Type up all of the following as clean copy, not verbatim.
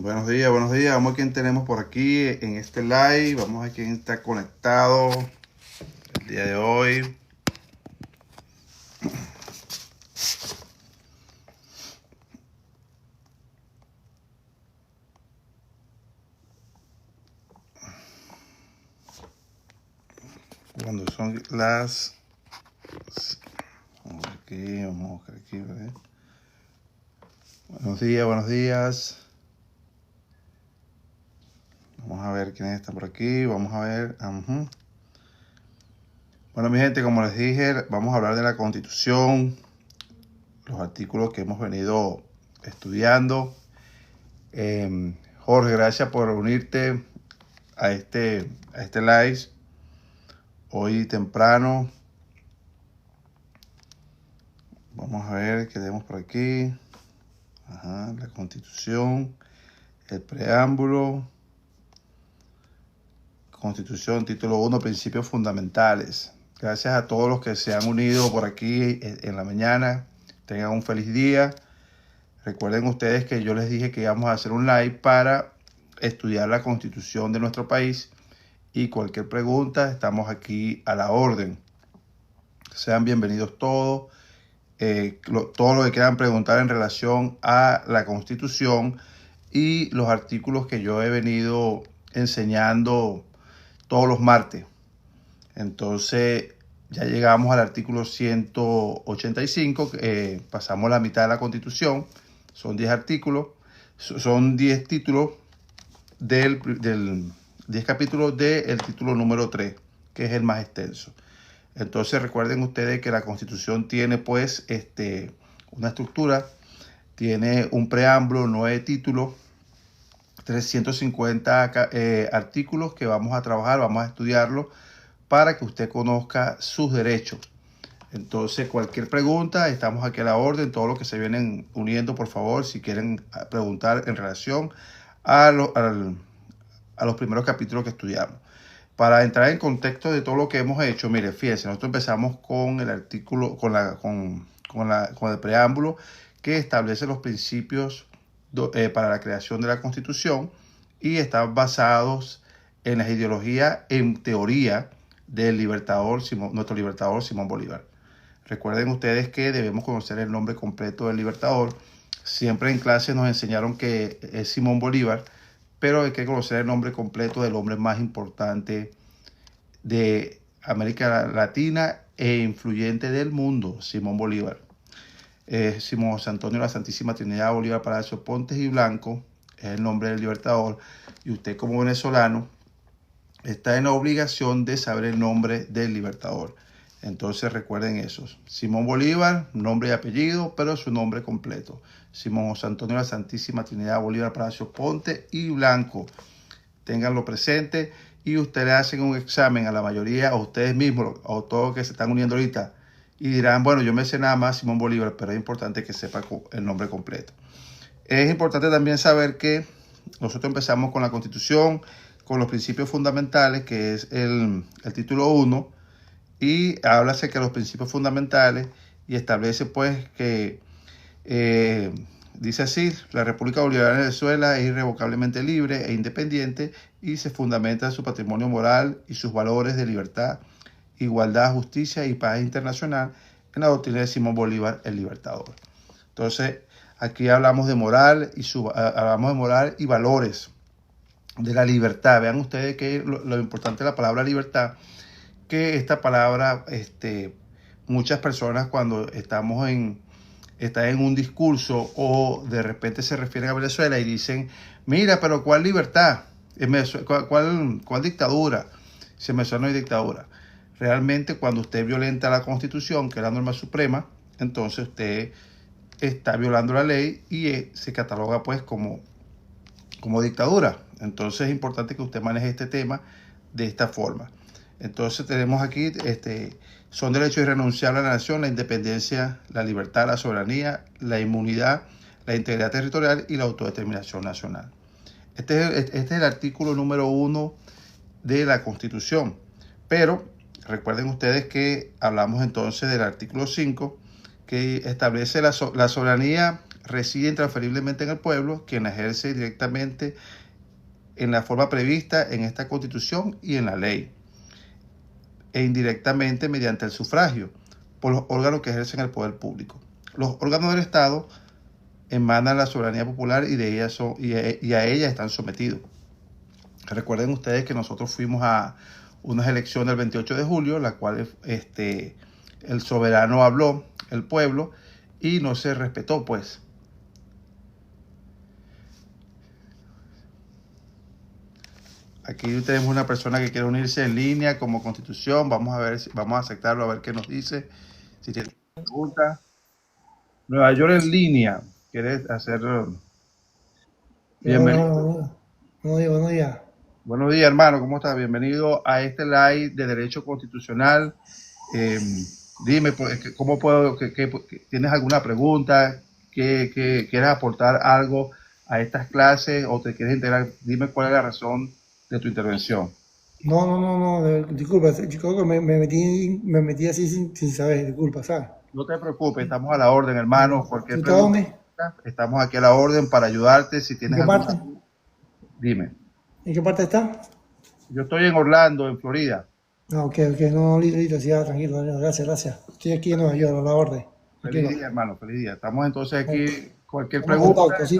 Buenos días, buenos días. Vamos a ver quién tenemos por aquí en este live. Vamos a ver quién está conectado el día de hoy. Cuando son las... Vamos aquí, vamos a buscar aquí. ¿Verdad? Buenos días, buenos días. Vamos a ver quién está por aquí. Vamos a ver. Bueno, mi gente, como les dije, vamos a hablar de la Constitución, los artículos que hemos venido estudiando. Jorge, gracias por unirte a este live hoy temprano. Vamos a ver qué tenemos por aquí. La Constitución, el preámbulo, Constitución, título 1, principios fundamentales. Gracias a todos los que se han unido por aquí en la mañana. Tengan un feliz día. Recuerden ustedes que yo les dije que íbamos a hacer un live para estudiar la Constitución de nuestro país, y cualquier pregunta estamos aquí a la orden. Sean bienvenidos todos. Todo lo que quieran preguntar en relación a la Constitución y los artículos que yo he venido enseñando todos los martes. Entonces ya llegamos al artículo 185, pasamos la mitad de la Constitución. Son 10 artículos, son 10 títulos 10 capítulos del título número 3, que es el más extenso. Entonces recuerden ustedes que la Constitución tiene pues una estructura, tiene un preámbulo, 9 títulos, 350 artículos que vamos a trabajar, vamos a estudiarlo para que usted conozca sus derechos. Entonces cualquier pregunta, estamos aquí a la orden. Todos los que se vienen uniendo, por favor, si quieren preguntar en relación a los primeros capítulos que estudiamos. Para entrar en contexto de todo lo que hemos hecho, mire, fíjense, nosotros empezamos con el artículo, con el preámbulo que establece los principios para la creación de la Constitución, y están basados en las ideologías, en teoría, del nuestro libertador Simón Bolívar. Recuerden ustedes que debemos conocer el nombre completo del libertador. Siempre en clase nos enseñaron que es Simón Bolívar, pero hay que conocer el nombre completo del hombre más importante de América Latina e influyente del mundo, Simón Bolívar. Simón José Antonio de la Santísima Trinidad Bolívar Palacio Pontes y Blanco es el nombre del libertador, y usted como venezolano está en la obligación de saber el nombre del libertador. Entonces recuerden eso. Simón Bolívar, nombre y apellido, pero su nombre completo. Simón José Antonio de la Santísima Trinidad Bolívar Palacio Ponte y Blanco. Ténganlo presente, y ustedes hacen un examen a la mayoría, a ustedes mismos, a todos los que se están uniendo ahorita, y dirán, bueno, yo me sé nada más Simón Bolívar, pero es importante que sepa el nombre completo. Es importante también saber que nosotros empezamos con la Constitución, con los principios fundamentales, que es el título 1, y habla acerca de los principios fundamentales y establece pues que dice así: la República Bolivariana de Venezuela es irrevocablemente libre e independiente y se fundamenta en su patrimonio moral y sus valores de libertad, igualdad, justicia y paz internacional, en la doctrina de Simón Bolívar, el libertador. Entonces aquí hablamos de moral y valores de la libertad. Vean ustedes que lo importante de la palabra libertad, que esta palabra, muchas personas cuando están en un discurso o de repente se refieren a Venezuela y dicen, mira, pero ¿cuál libertad? ¿Cuál dictadura? Si en Venezuela no hay dictadura. Realmente cuando usted violenta la Constitución, que es la norma suprema, entonces usted está violando la ley y se cataloga pues como dictadura. Entonces es importante que usted maneje este tema de esta forma. Entonces tenemos aquí, son derechos irrenunciables a la nación, la independencia, la libertad, la soberanía, la inmunidad, la integridad territorial y la autodeterminación nacional. Este es el artículo número 1 de la Constitución. Pero recuerden ustedes que hablamos entonces del artículo 5, que establece la soberanía reside intransferiblemente en el pueblo, quien la ejerce directamente en la forma prevista en esta Constitución y en la ley, e indirectamente mediante el sufragio por los órganos que ejercen el poder público. Los órganos del Estado emanan la soberanía popular y a ella están sometidos. Recuerden ustedes que nosotros fuimos a unas elecciones el 28 de julio, la cual el soberano habló, el pueblo, y no se respetó, pues. Aquí tenemos una persona que quiere unirse en línea como Constitución. Vamos a ver, vamos a aceptarlo, a ver qué nos dice. Si tiene preguntas. Nueva York en línea. ¿Quieres hacer? Bienvenido. Buenos días. Buenos días, hermano. ¿Cómo estás? Bienvenido a este live de Derecho Constitucional. Dime, ¿cómo puedo? ¿Tienes alguna pregunta? ¿Quieres aportar algo a estas clases o te quieres integrar? Dime cuál es la razón de tu intervención. No, disculpa, yo creo que me metí así sin saber, disculpa, ¿sabes? No te preocupes, estamos a la orden, hermano. ¿Tú Cualquier estás pregunta, dónde? estamos aquí a la orden para ayudarte. Si ¿En tienes qué parte? alguna, dime. ¿En qué parte está? Yo estoy en Orlando, en Florida. Ah, ok, no, listo, sí, tranquilo, gracias. Estoy aquí en Nueva York, a la orden, Feliz tranquilo. día, hermano, feliz día. Estamos entonces Eh, aquí. Cualquier Estamos en pregunta, contacto, sí.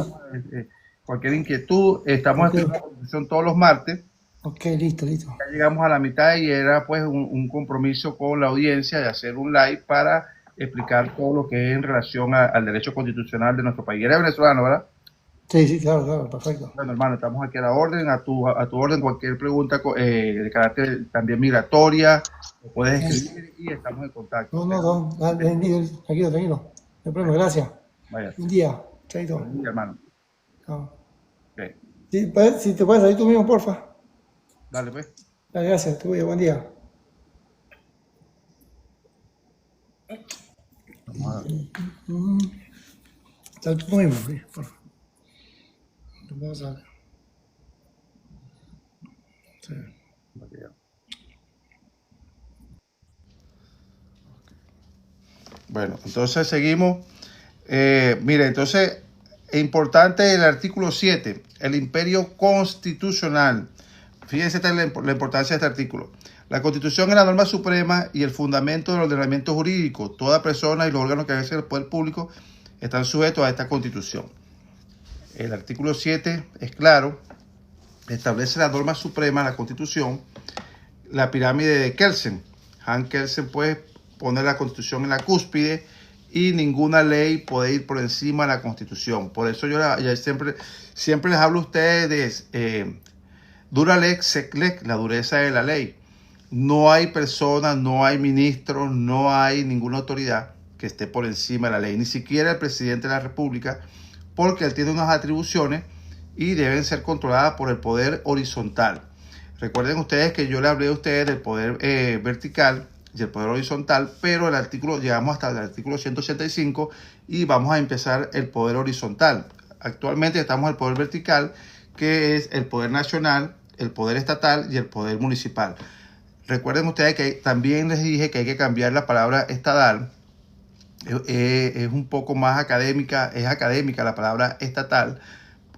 cualquier inquietud, estamos Ok, estudiando la Constitución todos los martes. ok, listo. Ya llegamos a la mitad y era pues un compromiso con la audiencia de hacer un live para explicar todo lo que es en relación al derecho constitucional de nuestro país. Eres venezolano, ¿verdad? Sí, claro, perfecto. Bueno, hermano, estamos aquí a la orden, a tu orden, cualquier pregunta de carácter también migratoria, lo puedes escribir y estamos en contacto. Tranquilo. No hay problema, gracias. Vaya, Un día, chaito. buen día, hermano. Chao. Ok, Sí, si te puedes salir tú mismo, porfa. dale pues. Gracias, te voy, buen día. Vamos a ver. Sal tú mismo, sí, porfa. Vamos a ver. Sí. Bueno, entonces seguimos. Mire, entonces, importante el artículo 7, el imperio constitucional. Fíjense la importancia de este artículo. La Constitución es la norma suprema y el fundamento del ordenamiento jurídico. Toda persona y los órganos que ejercen el poder público están sujetos a esta Constitución. El artículo 7 es claro, establece la norma suprema, la Constitución, la pirámide de Kelsen. Hans Kelsen puede poner la Constitución en la cúspide y ninguna ley puede ir por encima de la Constitución. Por eso yo siempre les hablo a ustedes dura lex sec lex, la dureza de la ley. No hay persona, no hay ministro, no hay ninguna autoridad que esté por encima de la ley, ni siquiera el presidente de la República, porque él tiene unas atribuciones y deben ser controladas por el poder horizontal. Recuerden ustedes que yo le hablé a ustedes del poder vertical y el poder horizontal, pero llegamos hasta el artículo 185 y vamos a empezar el poder horizontal. Actualmente estamos en el poder vertical, que es el poder nacional, el poder estatal y el poder municipal. Recuerden ustedes que también les dije que hay que cambiar la palabra estatal. Es un poco más académica, es académica la palabra estatal,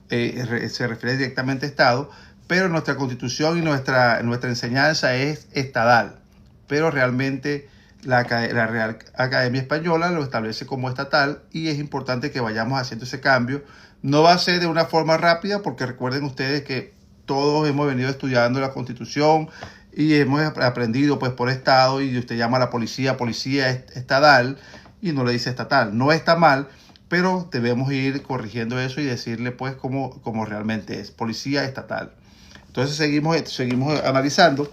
se refiere directamente a Estado, pero nuestra Constitución y nuestra enseñanza es estadal, pero realmente la Real Academia Española lo establece como estatal y es importante que vayamos haciendo ese cambio. No va a ser de una forma rápida porque recuerden ustedes que todos hemos venido estudiando la Constitución y hemos aprendido pues por estado y usted llama a la policía estatal y no le dice estatal. No está mal, pero debemos ir corrigiendo eso y decirle pues como realmente es, policía estatal. Entonces seguimos analizando,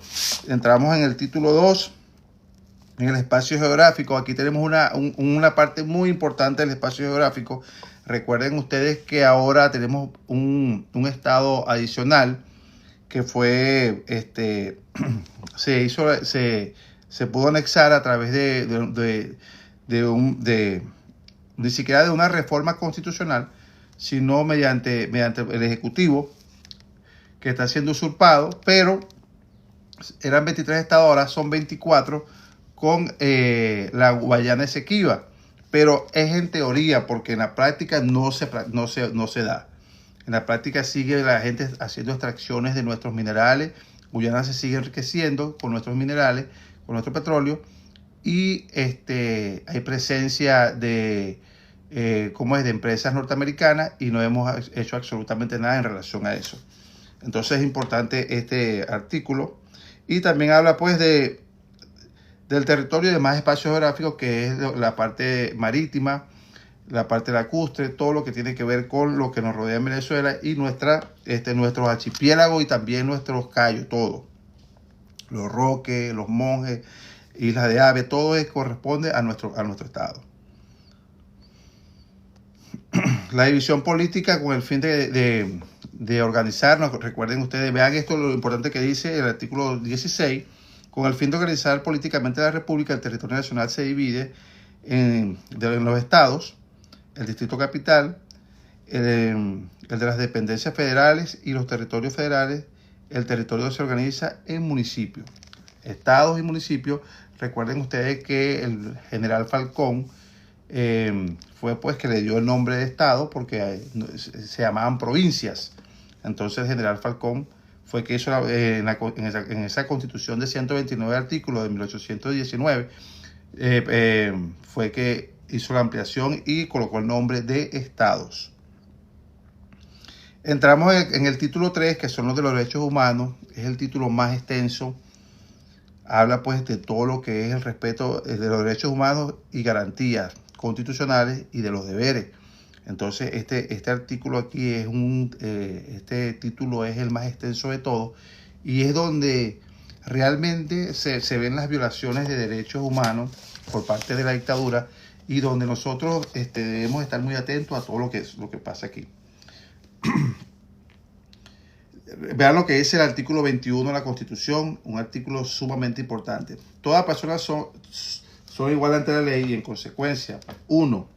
entramos en el título 2, en el espacio geográfico. Aquí tenemos una parte muy importante del espacio geográfico. Recuerden ustedes que ahora tenemos un estado adicional que fue, se pudo anexar a través ni siquiera de una reforma constitucional, sino mediante el Ejecutivo, que está siendo usurpado, pero eran 23 estados, ahora son 24, con la Guayana Esequiba. pero es en teoría, porque en la práctica no se da. En la práctica sigue la gente haciendo extracciones de nuestros minerales. Guyana se sigue enriqueciendo con nuestros minerales, con nuestro petróleo, y hay presencia de, de empresas norteamericanas, y no hemos hecho absolutamente nada en relación a eso. Entonces es importante este artículo. Y también habla pues del territorio, de más espacio geográfico, que es la parte marítima, la parte lacustre, todo lo que tiene que ver con lo que nos rodea en Venezuela y nuestros archipiélagos y también nuestros cayos, todo. Los Roques, los Monjes, Islas de Ave, todo corresponde a nuestro estado. La división política con el fin de organizarnos, recuerden ustedes, vean esto, lo importante que dice el artículo 16, con el fin de organizar políticamente la República, el territorio nacional se divide en los estados, el distrito capital, el de las dependencias federales y los territorios federales. El territorio se organiza en municipios, estados y municipios. Recuerden ustedes que el general Falcón fue pues que le dio el nombre de estado porque se llamaban provincias. Entonces el general Falcón fue que hizo en esa constitución de 129 artículos de 1819, fue que hizo la ampliación y colocó el nombre de estados. Entramos en el título 3, que son los de los derechos humanos. Es el título más extenso. Habla pues de todo lo que es el respeto de los derechos humanos y garantías constitucionales y de los deberes. Entonces este artículo aquí es este título es el más extenso de todos, y es donde realmente se ven las violaciones de derechos humanos por parte de la dictadura, y donde nosotros debemos estar muy atentos a todo lo que pasa aquí. Vean lo que dice el artículo 21 de la Constitución, un artículo sumamente importante. Todas las personas son iguales ante la ley, y en consecuencia, 1.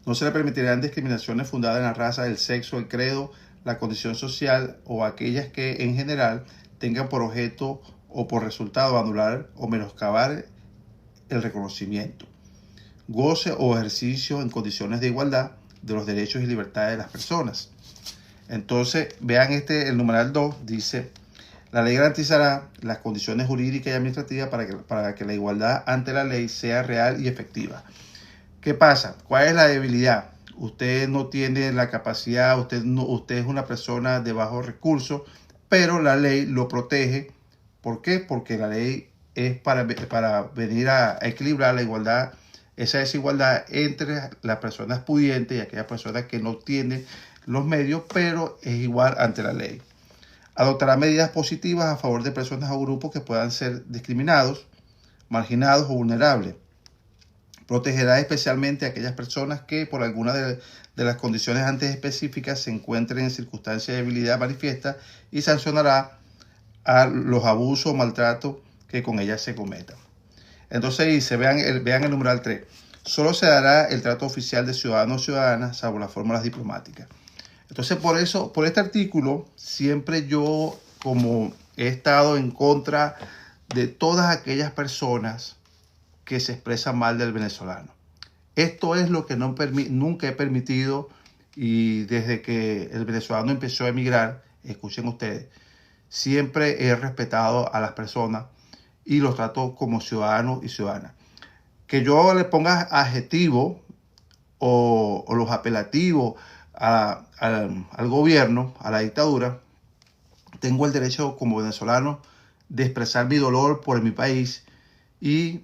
No se le permitirán discriminaciones fundadas en la raza, el sexo, el credo, la condición social o aquellas que en general tengan por objeto o por resultado anular o menoscabar el reconocimiento, goce o ejercicio en condiciones de igualdad de los derechos y libertades de las personas. Entonces, vean el numeral 2, dice: la ley garantizará las condiciones jurídicas y administrativas para que la igualdad ante la ley sea real y efectiva. ¿Qué pasa? ¿Cuál es la debilidad? Usted no tiene la capacidad, usted es una persona de bajos recursos, pero la ley lo protege. ¿Por qué? Porque la ley es para venir a equilibrar la igualdad, esa desigualdad entre las personas pudientes y aquellas personas que no tienen los medios, pero es igual ante la ley. Adoptará medidas positivas a favor de personas o grupos que puedan ser discriminados, marginados o vulnerables. Protegerá especialmente a aquellas personas que por alguna de las condiciones antes específicas se encuentren en circunstancias de debilidad manifiesta, y sancionará a los abusos o maltratos que con ellas se cometan. Entonces dice, vean el numeral 3. Solo se dará el trato oficial de ciudadanos o ciudadanas, salvo las fórmulas diplomáticas. Entonces, por este artículo, siempre yo, como he estado en contra de todas aquellas personas que se expresan mal del venezolano. Esto es lo que nunca he permitido, y desde que el venezolano empezó a emigrar, escuchen ustedes, siempre he respetado a las personas y los trato como ciudadanos y ciudadanas. Que yo le ponga adjetivos o los apelativos al gobierno, a la dictadura, tengo el derecho como venezolano de expresar mi dolor por mi país, y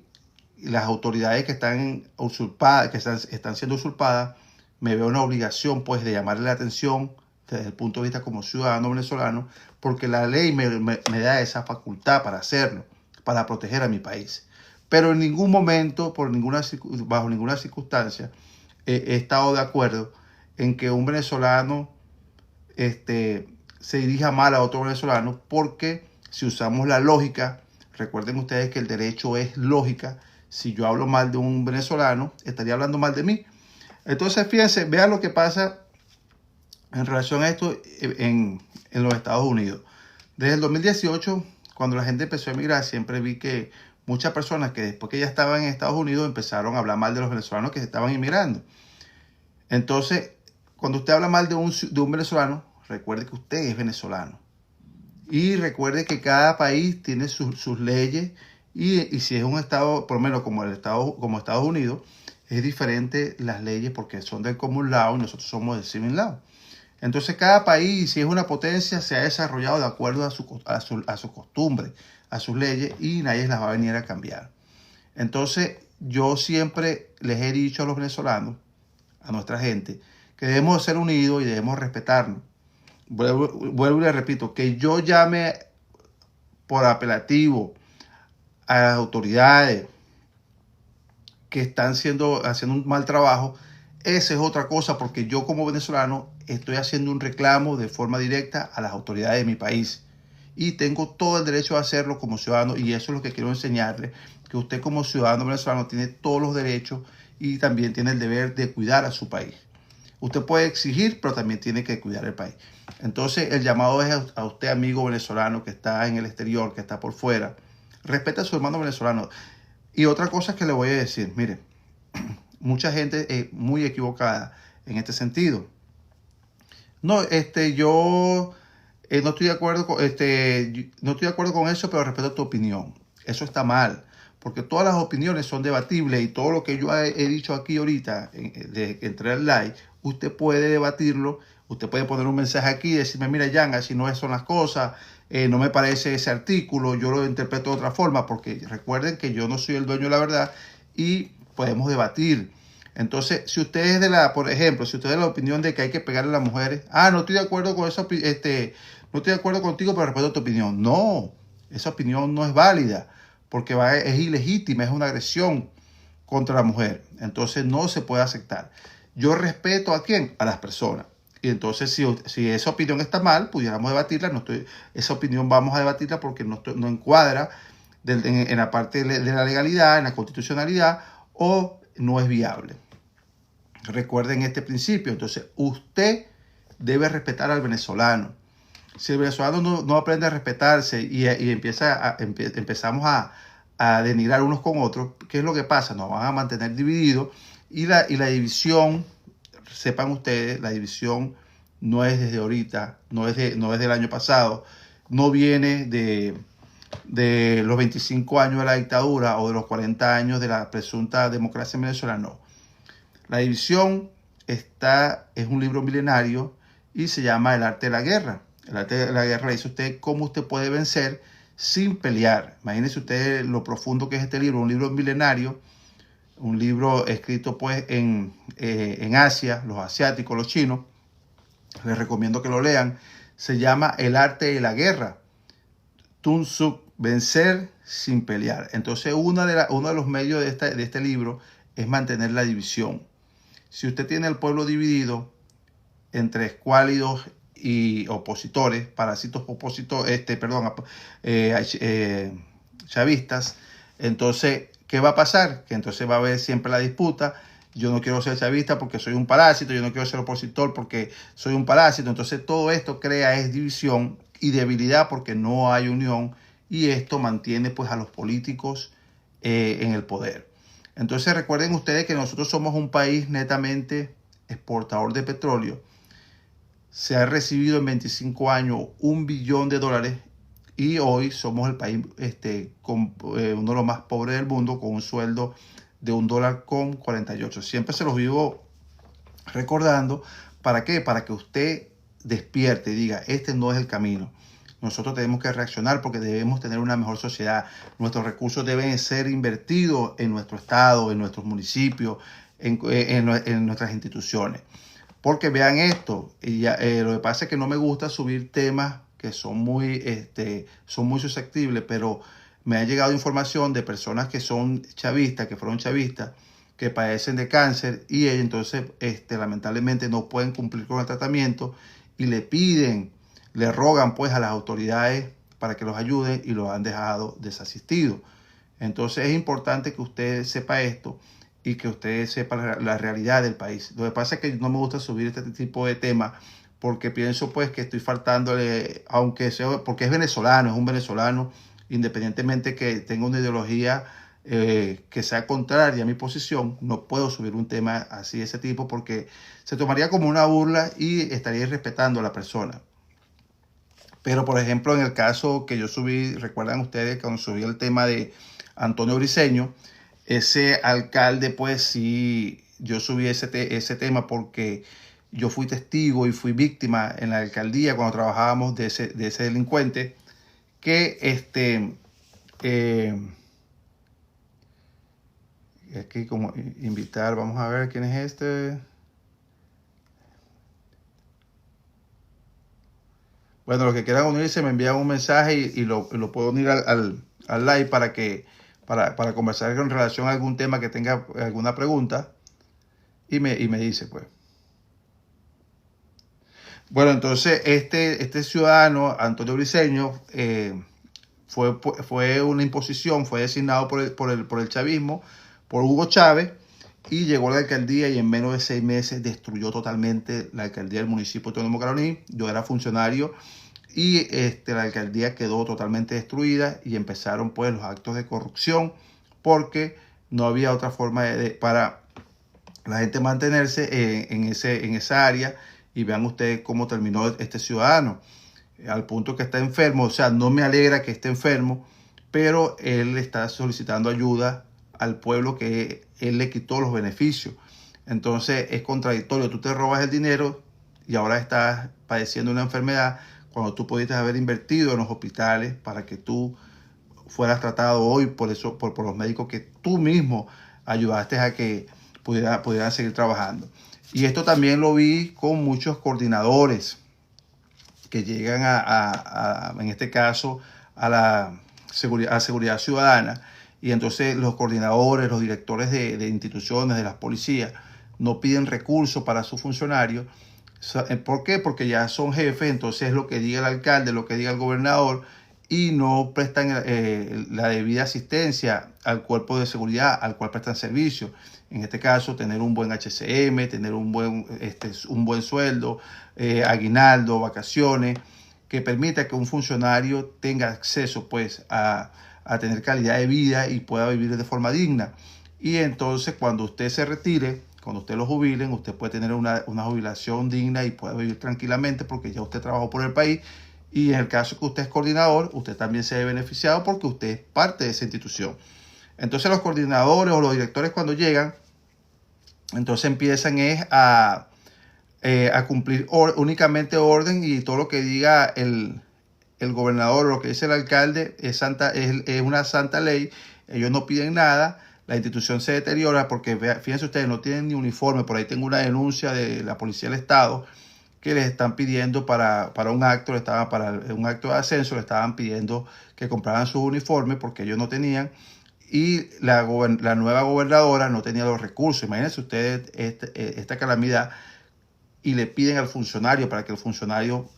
las autoridades que están usurpadas, que están siendo usurpadas, me veo una obligación pues de llamarle la atención desde el punto de vista como ciudadano venezolano, porque la ley me da esa facultad para hacerlo, para proteger a mi país. Pero en ningún momento, bajo ninguna circunstancia, he estado de acuerdo en que un venezolano se dirija mal a otro venezolano, porque si usamos la lógica, recuerden ustedes que el derecho es lógica. Si yo hablo mal de un venezolano, estaría hablando mal de mí. Entonces, fíjense, vean lo que pasa en relación a esto en los Estados Unidos. Desde el 2018, cuando la gente empezó a emigrar, siempre vi que muchas personas que después que ya estaban en Estados Unidos empezaron a hablar mal de los venezolanos que estaban inmigrando. Entonces, cuando usted habla mal de un venezolano, recuerde que usted es venezolano. Y recuerde que cada país tiene sus leyes y si es un estado, por lo menos como Estados Unidos, es diferente las leyes porque son del common law y nosotros somos del civil law. Entonces cada país, si es una potencia, se ha desarrollado de acuerdo a su costumbre, a sus leyes, y nadie las va a venir a cambiar. Entonces yo siempre les he dicho a los venezolanos, a nuestra gente, que debemos ser unidos y debemos respetarnos. Vuelvo y le repito, que yo llame por apelativo a las autoridades que están haciendo un mal trabajo, esa es otra cosa, porque yo como venezolano estoy haciendo un reclamo de forma directa a las autoridades de mi país y tengo todo el derecho a hacerlo como ciudadano, y eso es lo que quiero enseñarle, que usted como ciudadano venezolano tiene todos los derechos y también tiene el deber de cuidar a su país. Usted puede exigir, pero también tiene que cuidar el país. Entonces, el llamado es a usted, amigo venezolano que está en el exterior, que está por fuera. Respeta a su hermano venezolano. Y otra cosa que le voy a decir, mire, mucha gente es muy equivocada en este sentido. No, yo no estoy de acuerdo con, no estoy de acuerdo con eso, pero respeto tu opinión. Eso está mal, porque todas las opiniones son debatibles y todo lo que yo he dicho aquí ahorita, de entrar al live, usted puede debatirlo, usted puede poner un mensaje aquí y decirme, mira, Jan, así no son las cosas, no me parece ese artículo, yo lo interpreto de otra forma, porque recuerden que yo no soy el dueño de la verdad y podemos debatir. Entonces, si usted es por ejemplo, si usted es de la opinión de que hay que pegarle a las mujeres, no estoy de acuerdo con eso, no estoy de acuerdo contigo, pero respeto tu opinión. No, esa opinión no es válida, porque es ilegítima, es una agresión contra la mujer. Entonces no se puede aceptar. Yo respeto ¿a quién? A las personas. Y entonces si esa opinión está mal, pudiéramos debatirla. Esa opinión vamos a debatirla porque no encuadra en la parte de la legalidad, en la constitucionalidad, o no es viable. Recuerden este principio. Entonces usted debe respetar al venezolano. Si el venezolano no aprende a respetarse y empezamos a denigrar unos con otros, ¿qué es lo que pasa? Nos van a mantener divididos y la división, sepan ustedes, la división no es desde ahorita, no es del año pasado, no viene de los 25 años de la dictadura o de los 40 años de la presunta democracia venezolana, no. La división es un libro milenario y se llama El arte de la guerra. El arte de la guerra dice usted cómo usted puede vencer sin pelear. Imagínense usted lo profundo que es este libro, un libro milenario, un libro escrito pues en Asia, los asiáticos, los chinos. Les recomiendo que lo lean. Se llama El arte de la guerra. Sun Tzu, vencer sin pelear. Entonces uno de los medios de este libro es mantener la división. Si usted tiene al pueblo dividido entre escuálidos y opositores, parásitos chavistas, entonces, ¿qué va a pasar? Que entonces va a haber siempre la disputa. Yo no quiero ser chavista porque soy un parásito, yo no quiero ser opositor porque soy un parásito. Entonces todo esto crea división y debilidad porque no hay unión, y esto mantiene pues a los políticos en el poder. Entonces recuerden ustedes que nosotros somos un país netamente exportador de petróleo. Se ha recibido en 25 años $1 billón y hoy somos el país con uno de los más pobres del mundo, con un sueldo de $1.48. Siempre se los vivo recordando. ¿Para qué? Para que usted despierte y diga, este no es el camino. Nosotros tenemos que reaccionar porque debemos tener una mejor sociedad. Nuestros recursos deben ser invertidos en nuestro estado, en nuestros municipios, en nuestras instituciones. Porque vean esto, lo que pasa es que no me gusta subir temas que son muy susceptibles, pero me ha llegado información de personas que son chavistas, que fueron chavistas, que padecen de cáncer y entonces lamentablemente no pueden cumplir con el tratamiento y le rogan pues a las autoridades para que los ayuden y los han dejado desasistidos. Entonces es importante que usted sepa esto y que usted sepa la realidad del país. Lo que pasa es que no me gusta subir este tipo de temas porque pienso pues que estoy faltándole, porque es venezolano, es un venezolano independientemente que tenga una ideología que sea contraria a mi posición, no puedo subir un tema así de ese tipo porque se tomaría como una burla y estaría irrespetando a la persona. Pero, por ejemplo, en el caso que yo subí, recuerdan ustedes cuando subí el tema de Antonio Briceño, ese alcalde, pues sí, yo subí ese tema porque yo fui testigo y fui víctima en la alcaldía cuando trabajábamos de ese delincuente que aquí como invitar, vamos a ver quién es este. Bueno, los que quieran unirse me envían un mensaje y lo puedo unir al live para conversar en relación a algún tema que tenga alguna pregunta y me dice pues. Bueno, entonces este ciudadano, Antonio Briceño, fue una imposición, fue designado por el chavismo, por Hugo Chávez, y llegó a la alcaldía y en menos de 6 meses destruyó totalmente la alcaldía del municipio autónomo Caroní. Yo era funcionario y la alcaldía quedó totalmente destruida y empezaron pues los actos de corrupción porque no había otra forma para la gente mantenerse en esa área. Y vean ustedes cómo terminó este ciudadano, al punto que está enfermo. O sea, no me alegra que esté enfermo, pero él está solicitando ayuda al pueblo que él le quitó los beneficios. Entonces es contradictorio, tú te robas el dinero y ahora estás padeciendo una enfermedad cuando tú pudiste haber invertido en los hospitales para que tú fueras tratado hoy por los médicos que tú mismo ayudaste a que pudieran seguir trabajando. Y esto también lo vi con muchos coordinadores que llegan en este caso, a la seguridad ciudadana. Y entonces los coordinadores, los directores de instituciones, de las policías, no piden recursos para sus funcionarios. ¿Por qué? Porque ya son jefes, entonces lo que diga el alcalde, lo que diga el gobernador, y no prestan la debida asistencia al cuerpo de seguridad al cual prestan servicio. En este caso, tener un buen HCM, tener un buen sueldo, aguinaldo, vacaciones, que permita que un funcionario tenga acceso pues a tener calidad de vida y pueda vivir de forma digna. Y entonces cuando usted se retire, cuando usted lo jubilen, usted puede tener una jubilación digna y puede vivir tranquilamente porque ya usted trabajó por el país. Y en el caso que usted es coordinador, usted también se ve beneficiado porque usted es parte de esa institución. Entonces los coordinadores o los directores cuando llegan, entonces empiezan a cumplir únicamente orden, y todo lo que diga el gobernador o lo que dice el alcalde es una santa ley. Ellos no piden nada, la institución se deteriora porque fíjense ustedes, no tienen ni uniforme. Por ahí tengo una denuncia de la Policía del Estado que les están pidiendo para un acto, para un acto de ascenso, le estaban pidiendo que compraran sus uniformes porque ellos no tenían, y la nueva gobernadora no tenía los recursos. Imagínense ustedes esta calamidad, y le piden al funcionario para que el funcionario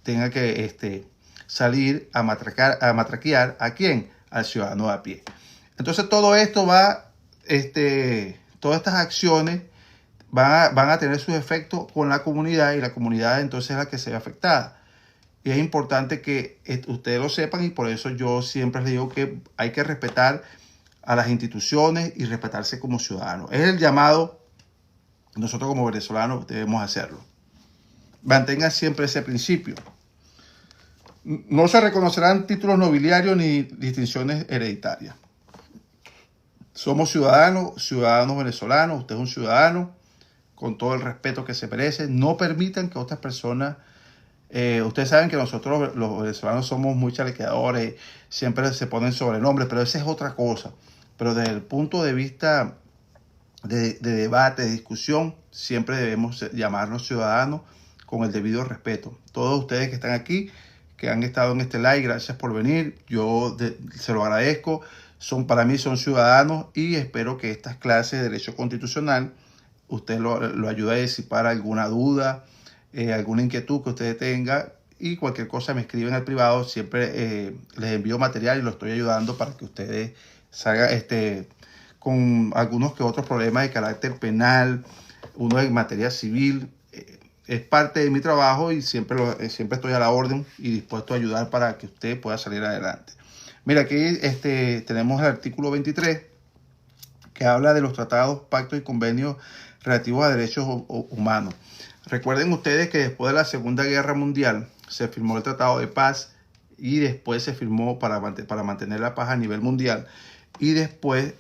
tenga que salir a matraquear ¿a quién? Al ciudadano a pie. Entonces todo esto todas estas acciones van a tener sus efectos con la comunidad, y la comunidad entonces es la que se ve afectada. Y es importante que ustedes lo sepan, y por eso yo siempre les digo que hay que respetar a las instituciones y respetarse como ciudadanos. Es el llamado, nosotros como venezolanos debemos hacerlo. Mantengan siempre ese principio. No se reconocerán títulos nobiliarios ni distinciones hereditarias. Somos ciudadanos venezolanos. Usted es un ciudadano con todo el respeto que se merece. No permitan que otras personas... ustedes saben que nosotros los venezolanos somos muy chalequeadores, siempre se ponen sobrenombres, pero esa es otra cosa. Pero desde el punto de vista de debate, de discusión, siempre debemos llamarnos ciudadanos con el debido respeto. Todos ustedes que están aquí, que han estado en este live, gracias por venir. Yo se lo agradezco. Para mí son ciudadanos, y espero que estas clases de Derecho Constitucional usted lo ayude a disipar alguna duda, alguna inquietud que usted tenga, y cualquier cosa me escriben al privado. Siempre les envío material y lo estoy ayudando para que ustedes salgan con algunos que otros problemas de carácter penal, uno de materia civil. Es parte de mi trabajo y siempre estoy a la orden y dispuesto a ayudar para que usted pueda salir adelante. Mira, aquí tenemos el artículo 23 que habla de los tratados, pactos y convenios relativos a derechos humanos. Recuerden ustedes que después de la Segunda Guerra Mundial se firmó el Tratado de Paz y después se firmó para mantener la paz a nivel mundial. Y después,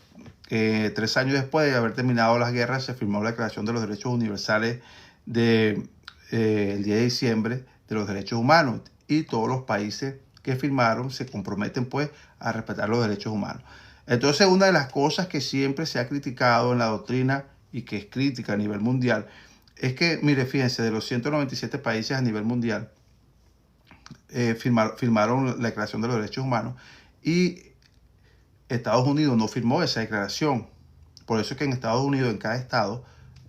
3 años después de haber terminado las guerras, se firmó la Declaración de los Derechos Universales el 10 de diciembre de los derechos humanos. Y todos los países que firmaron se comprometen pues a respetar los derechos humanos. Entonces, una de las cosas que siempre se ha criticado en la doctrina y que es crítica a nivel mundial es que, mire, fíjense, de los 197 países a nivel mundial firmaron la Declaración de los Derechos Humanos y Estados Unidos no firmó esa declaración. Por eso es que en Estados Unidos, en cada estado,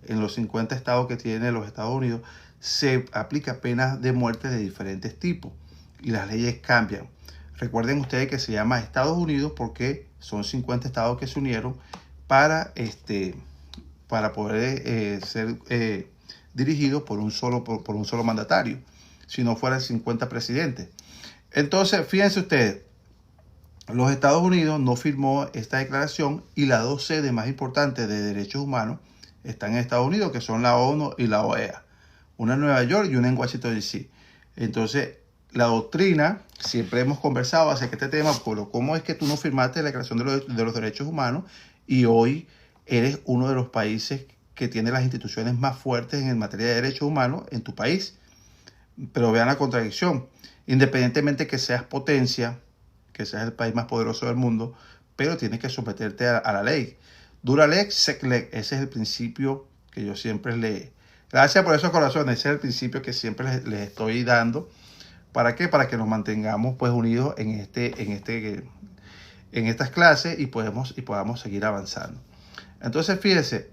en los 50 estados que tiene los Estados Unidos, se aplica penas de muerte de diferentes tipos y las leyes cambian. Recuerden ustedes que se llama Estados Unidos porque son 50 estados que se unieron para poder ser dirigidos por un solo mandatario, si no fueran 50 presidentes. Entonces, fíjense ustedes, los Estados Unidos no firmó esta declaración y las dos sedes más importantes de derechos humanos están en Estados Unidos, que son la ONU y la OEA. Una en Nueva York y una en Washington, D.C. Entonces, la doctrina, siempre hemos conversado acerca de este tema, pero cómo es que tú no firmaste la Declaración de los Derechos Humanos y hoy eres uno de los países que tiene las instituciones más fuertes en materia de derechos humanos en tu país. Pero vean la contradicción. Independientemente que seas potencia, que seas el país más poderoso del mundo, pero tienes que someterte a la ley. Dura lex, sec lex. Ese es el principio que yo siempre le... Gracias por esos corazones. Ese es el principio que siempre les estoy dando. ¿Para qué? Para que nos mantengamos pues unidos en estas clases y podamos seguir avanzando. Entonces, fíjense,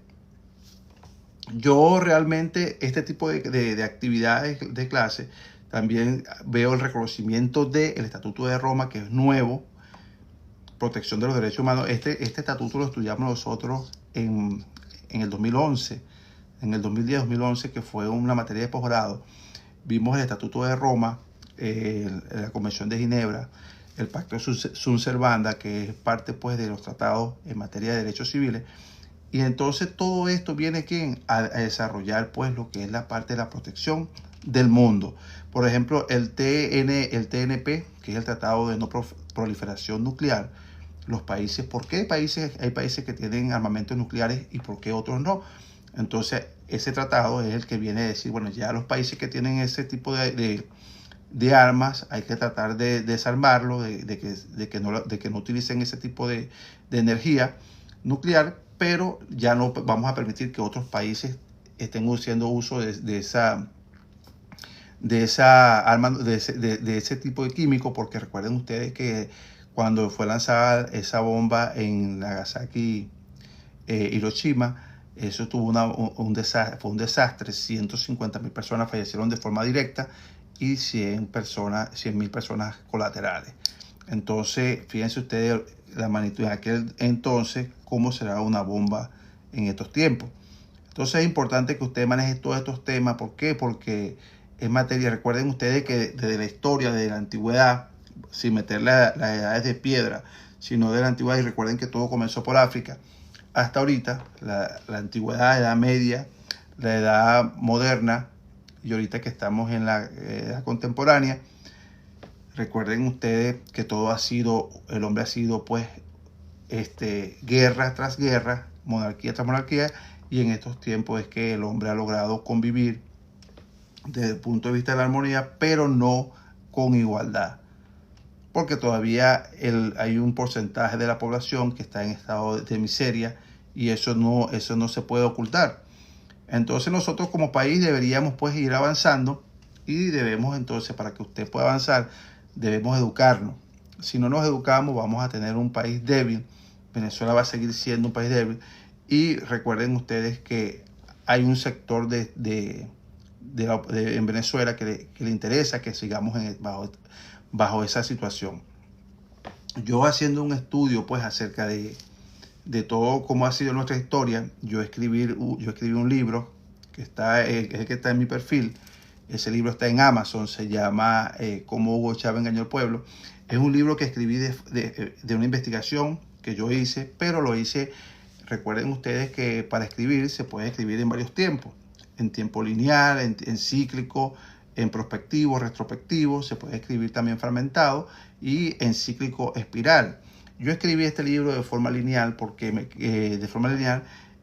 yo realmente este tipo de actividades de clase también veo el reconocimiento del Estatuto de Roma, que es nuevo, protección de los derechos humanos. Este estatuto lo estudiamos nosotros en el 2011, en el 2010-2011, que fue una materia de posgrado. Vimos el Estatuto de Roma, la Convención de Ginebra, el Pacto Sunt Servanda, que es parte pues de los tratados en materia de derechos civiles. Y entonces todo esto viene a desarrollar pues lo que es la parte de la protección del mundo. Por ejemplo, el TNP, que es el Tratado de No Proliferación Nuclear. Los países, ¿por qué hay países que tienen armamentos nucleares y por qué otros no? Entonces, ese tratado es el que viene a decir, bueno, ya los países que tienen ese tipo de armas hay que tratar de desarmarlo, de que no utilicen ese tipo de energía nuclear, pero ya no vamos a permitir que otros países estén haciendo uso de esa arma, de ese tipo de químico, porque recuerden ustedes que cuando fue lanzada esa bomba en Nagasaki, Hiroshima, eso tuvo fue un desastre. 150.000 personas fallecieron de forma directa y 100.000 personas colaterales. Entonces, fíjense ustedes la magnitud de aquel entonces, cómo será una bomba en estos tiempos. Entonces es importante que usted maneje todos estos temas. ¿Por qué? Porque es materia. Recuerden ustedes que desde la historia, desde la antigüedad, sin meter las edades de piedra, sino de la antigüedad, y recuerden que todo comenzó por África, hasta ahorita, la antigüedad, la edad media, la edad moderna, y ahorita que estamos en la edad contemporánea, recuerden ustedes que el hombre ha sido pues guerra tras guerra, monarquía tras monarquía, y en estos tiempos es que el hombre ha logrado convivir desde el punto de vista de la armonía, pero no con igualdad, porque todavía hay un porcentaje de la población que está en estado de miseria y eso no se puede ocultar. Entonces nosotros como país deberíamos pues ir avanzando y debemos entonces, para que usted pueda avanzar, debemos educarnos. Si no nos educamos vamos a tener un país débil. Venezuela va a seguir siendo un país débil. Y recuerden ustedes que hay un sector en Venezuela que le interesa que sigamos bajo esa situación. Yo haciendo un estudio pues acerca de todo cómo ha sido nuestra historia, yo escribí un libro que es el que está en mi perfil, Ese libro está en Amazon, se llama Cómo Hugo Chávez engañó al pueblo. Es un libro que escribí de una investigación que yo hice, pero lo hice, recuerden ustedes que para escribir se puede escribir en varios tiempos, en tiempo lineal, en cíclico, en prospectivo, retrospectivo, se puede escribir también fragmentado y en cíclico espiral. Yo escribí este libro de forma lineal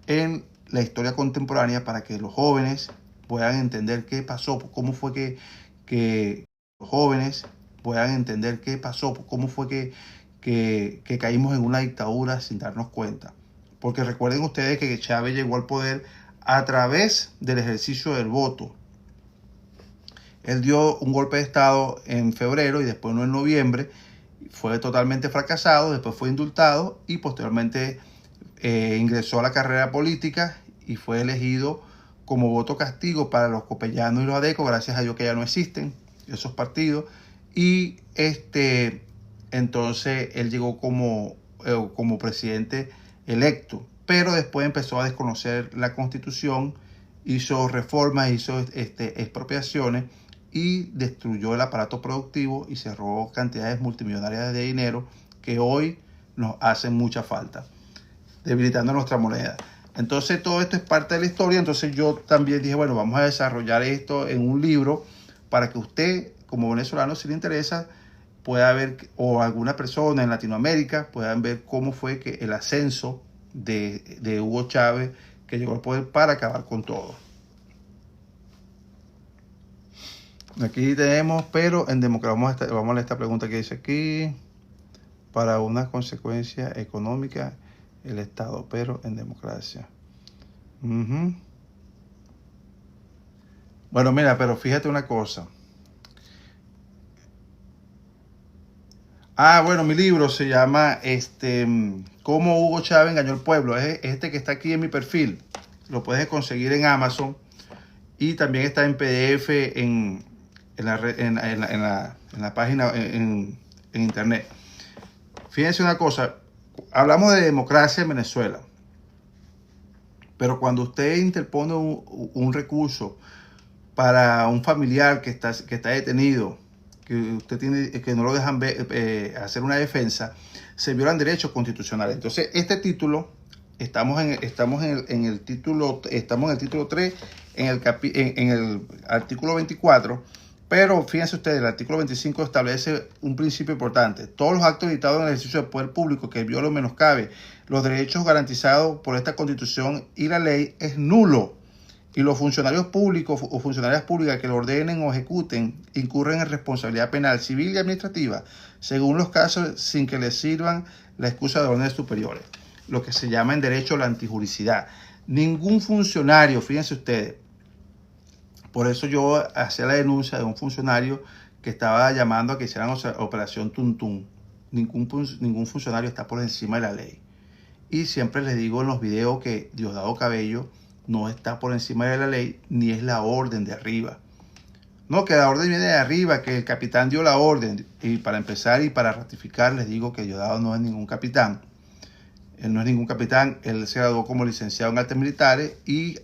en la historia contemporánea para que los jóvenes puedan entender qué pasó, cómo fue que los jóvenes puedan entender qué pasó, cómo fue que caímos en una dictadura sin darnos cuenta. Porque recuerden ustedes que Chávez llegó al poder a través del ejercicio del voto. Él dio un golpe de Estado en febrero y después uno en noviembre. Fue totalmente fracasado, después fue indultado y posteriormente ingresó a la carrera política y fue elegido como voto castigo para los copellanos y los adecos, gracias a Dios que ya no existen esos partidos. Y entonces él llegó como presidente electo, pero después empezó a desconocer la Constitución, hizo reformas, hizo expropiaciones y destruyó el aparato productivo y cerró cantidades multimillonarias de dinero que hoy nos hacen mucha falta, debilitando nuestra moneda. Entonces todo esto es parte de la historia. Entonces yo también dije, bueno, vamos a desarrollar esto en un libro para que usted, como venezolano, si le interesa, pueda ver, o alguna persona en Latinoamérica puedan ver cómo fue que el ascenso de Hugo Chávez, que llegó al poder para acabar con todo. Aquí tenemos, pero en democracia, vamos a leer esta pregunta que dice aquí, para una consecuencia económica el Estado, pero en democracia. Bueno, mira, pero fíjate una cosa. Bueno, mi libro se llama Cómo Hugo Chávez engañó al pueblo. Es este que está aquí en mi perfil. Lo puedes conseguir en Amazon y también está en PDF en la página en internet. Fíjense una cosa, hablamos de democracia en Venezuela, pero cuando usted interpone un recurso para un familiar que está detenido, que usted tiene, que no lo dejan hacer una defensa, se violan derechos constitucionales. Entonces, este título, estamos en el título 3, en el artículo 24. Pero fíjense ustedes, el artículo 25 establece un principio importante. Todos los actos dictados en el ejercicio del poder público que violen o menoscabe los derechos garantizados por esta Constitución y la ley es nulo. Y los funcionarios públicos o funcionarias públicas que lo ordenen o ejecuten incurren en responsabilidad penal, civil y administrativa, según los casos, sin que les sirvan la excusa de órdenes superiores. Lo que se llama en derecho la antijuricidad. Ningún funcionario, fíjense ustedes, por eso yo hacía la denuncia de un funcionario que estaba llamando a que hicieran operación Tuntún. Ningún funcionario está por encima de la ley. Y siempre les digo en los videos que Diosdado Cabello no está por encima de la ley, ni es la orden de arriba. No, que la orden viene de arriba, que el capitán dio la orden. Y para empezar y para ratificar, les digo que Diosdado no es ningún capitán. Él no es ningún capitán, él se graduó como licenciado en artes militares y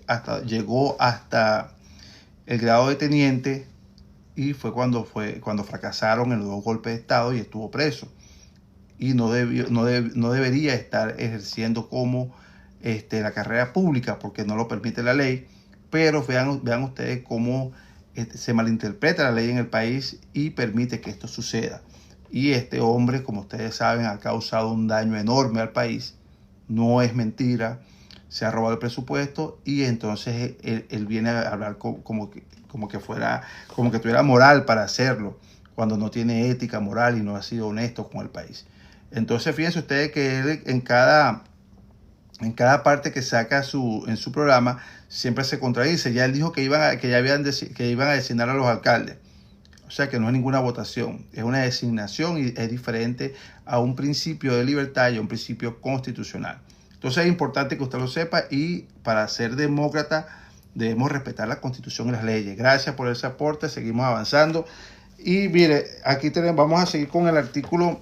llegó hasta el grado de teniente, y fue cuando fracasaron en los 2 golpes de Estado y estuvo preso. Y no debería estar ejerciendo como la carrera pública porque no lo permite la ley. Pero vean ustedes cómo se malinterpreta la ley en el país y permite que esto suceda. Y este hombre, como ustedes saben, ha causado un daño enorme al país. No es mentira. Se ha robado el presupuesto y entonces él viene a hablar como que tuviera moral para hacerlo, cuando no tiene ética, moral y no ha sido honesto con el país. Entonces fíjense ustedes que él en cada parte que saca en su programa siempre se contradice. Ya él dijo que iban a designar a los alcaldes. O sea que no es ninguna votación, es una designación y es diferente a un principio de libertad y a un principio constitucional. Entonces es importante que usted lo sepa, y para ser demócrata debemos respetar la Constitución y las leyes. Gracias por ese aporte, seguimos avanzando. Y mire, aquí vamos a seguir con el artículo,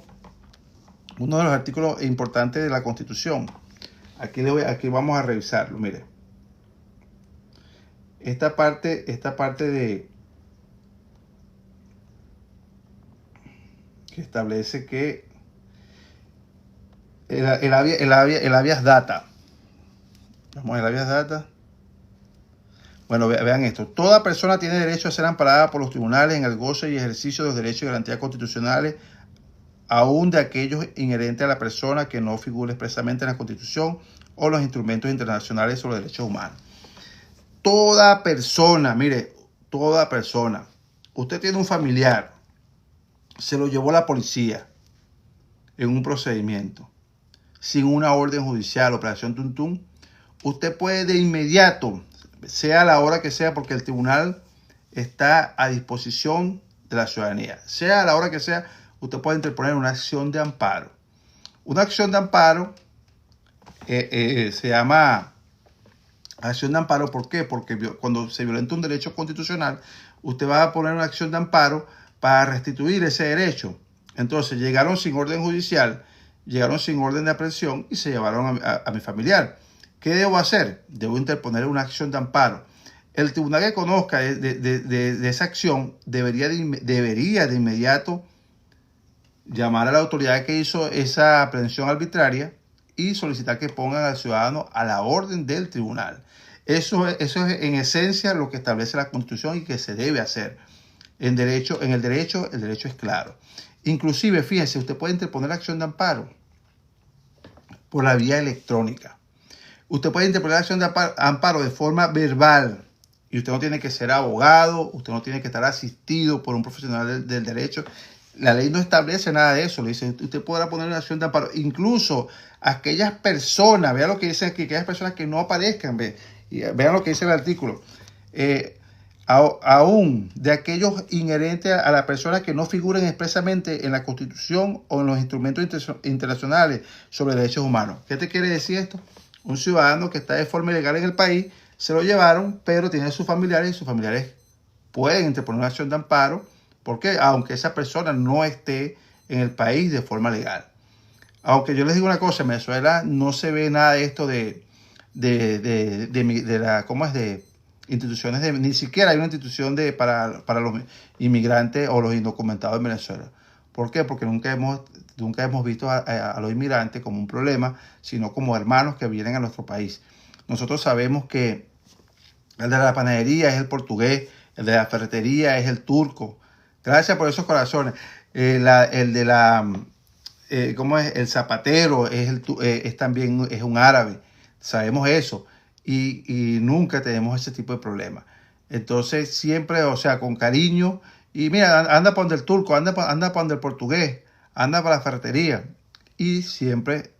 uno de los artículos importantes de la Constitución. Aquí vamos a revisarlo, mire. Esta parte que establece que el habeas data. Vamos al habeas data. Bueno, vean esto. Toda persona tiene derecho a ser amparada por los tribunales en el goce y ejercicio de los derechos y garantías constitucionales, aún de aquellos inherentes a la persona que no figure expresamente en la Constitución o los instrumentos internacionales sobre derechos humanos. Toda persona, mire, toda persona. Usted tiene un familiar, se lo llevó la policía en un procedimiento, sin una orden judicial, operación Tuntún. Usted puede de inmediato, sea la hora que sea, porque el tribunal está a disposición de la ciudadanía, sea a la hora que sea, usted puede interponer una acción de amparo. Una acción de amparo se llama acción de amparo. ¿Por qué? Porque cuando se violenta un derecho constitucional, usted va a poner una acción de amparo para restituir ese derecho. Entonces, llegaron sin orden judicial, llegaron sin orden de aprehensión y se llevaron a mi familiar. ¿Qué debo hacer? Debo interponer una acción de amparo. El tribunal que conozca de esa acción debería de inmediato llamar a la autoridad que hizo esa aprehensión arbitraria y solicitar que pongan al ciudadano a la orden del tribunal. Eso es en esencia lo que establece la Constitución y que se debe hacer. El derecho es claro. Inclusive, fíjese, usted puede interponer acción de amparo por la vía electrónica. Usted puede interponer acción de amparo de forma verbal y usted no tiene que ser abogado, usted no tiene que estar asistido por un profesional del derecho. La ley no establece nada de eso. Le dice, usted podrá poner una acción de amparo. Incluso aquellas personas, vean lo que dice aquí, aquellas personas que no aparezcan, vean lo que dice el artículo. Aún de aquellos inherentes a la persona que no figuren expresamente en la Constitución o en los instrumentos internacionales sobre derechos humanos. ¿Qué te quiere decir esto? Un ciudadano que está de forma ilegal en el país, se lo llevaron, pero tiene sus familiares y sus familiares pueden interponer una acción de amparo, porque aunque esa persona no esté en el país de forma legal. Aunque yo les digo una cosa, en Venezuela no se ve nada de esto de instituciones, ni siquiera hay una institución para los inmigrantes o los indocumentados en Venezuela. ¿Por qué? Porque nunca hemos visto a los inmigrantes como un problema, sino como hermanos que vienen a nuestro país. Nosotros sabemos que el de la panadería es el portugués, el de la ferretería es el turco. Gracias por esos corazones. El zapatero también es un árabe. Sabemos eso. Y nunca tenemos ese tipo de problemas. Entonces, siempre, o sea, con cariño. Y mira, anda para donde el turco, anda para donde el portugués, anda para la ferretería. Y siempre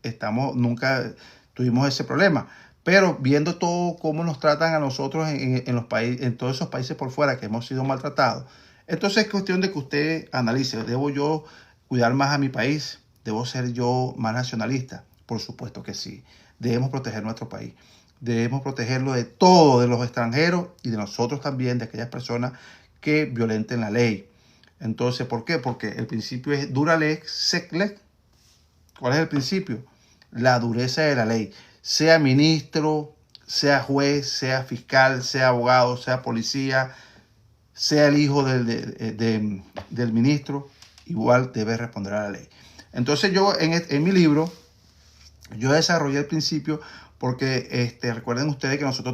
nunca tuvimos ese problema. Pero viendo todo cómo nos tratan a nosotros en todos esos países por fuera que hemos sido maltratados, entonces es cuestión de que usted analice, ¿debo yo cuidar más a mi país? ¿Debo ser yo más nacionalista? Por supuesto que sí. Debemos proteger nuestro país. Debemos protegerlo de todo, de los extranjeros y de nosotros también, de aquellas personas que violenten la ley. Entonces, ¿por qué? Porque el principio es dura lex, sec lex. ¿Cuál es el principio? La dureza de la ley. Sea ministro, sea juez, sea fiscal, sea abogado, sea policía, sea el hijo del ministro, igual debe responder a la ley. Entonces yo en mi libro, yo desarrollé el principio porque recuerden ustedes que nosotros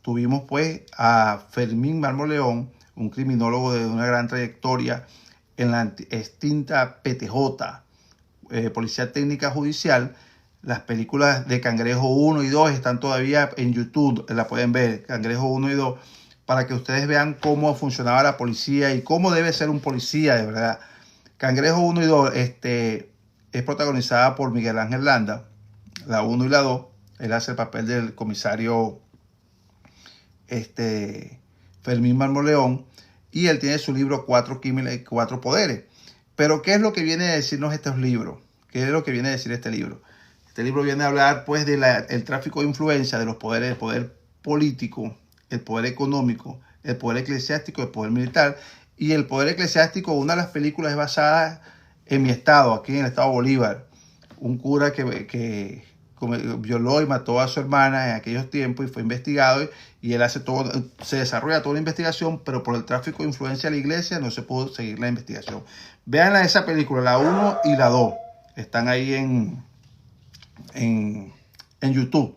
tuvimos pues a Fermín Marmoleón, un criminólogo de una gran trayectoria en la extinta PTJ, Policía Técnica Judicial. Las películas de Cangrejo 1 y 2 están todavía en YouTube, la pueden ver, Cangrejo 1 y 2, para que ustedes vean cómo funcionaba la policía y cómo debe ser un policía de verdad. Cangrejo 1 y 2 es protagonizada por Miguel Ángel Landa, la 1 y la 2. Él hace el papel del comisario Fermín Marmoleón y él tiene su libro 4 crímenes y 4 poderes. Pero ¿qué es lo que viene a decirnos estos libros? ¿Qué es lo que viene a decir este libro? Este libro viene a hablar pues del tráfico de influencia de los poderes, el poder político, el poder económico, el poder eclesiástico, el poder militar. Y el poder eclesiástico, una de las películas es basada en mi estado, aquí en el estado Bolívar. Un cura que violó y mató a su hermana en aquellos tiempos y fue investigado y él hace todo, se desarrolla toda la investigación, pero por el tráfico de influencia de la iglesia no se pudo seguir la investigación. Vean esa película, la 1 y la 2, están ahí en YouTube,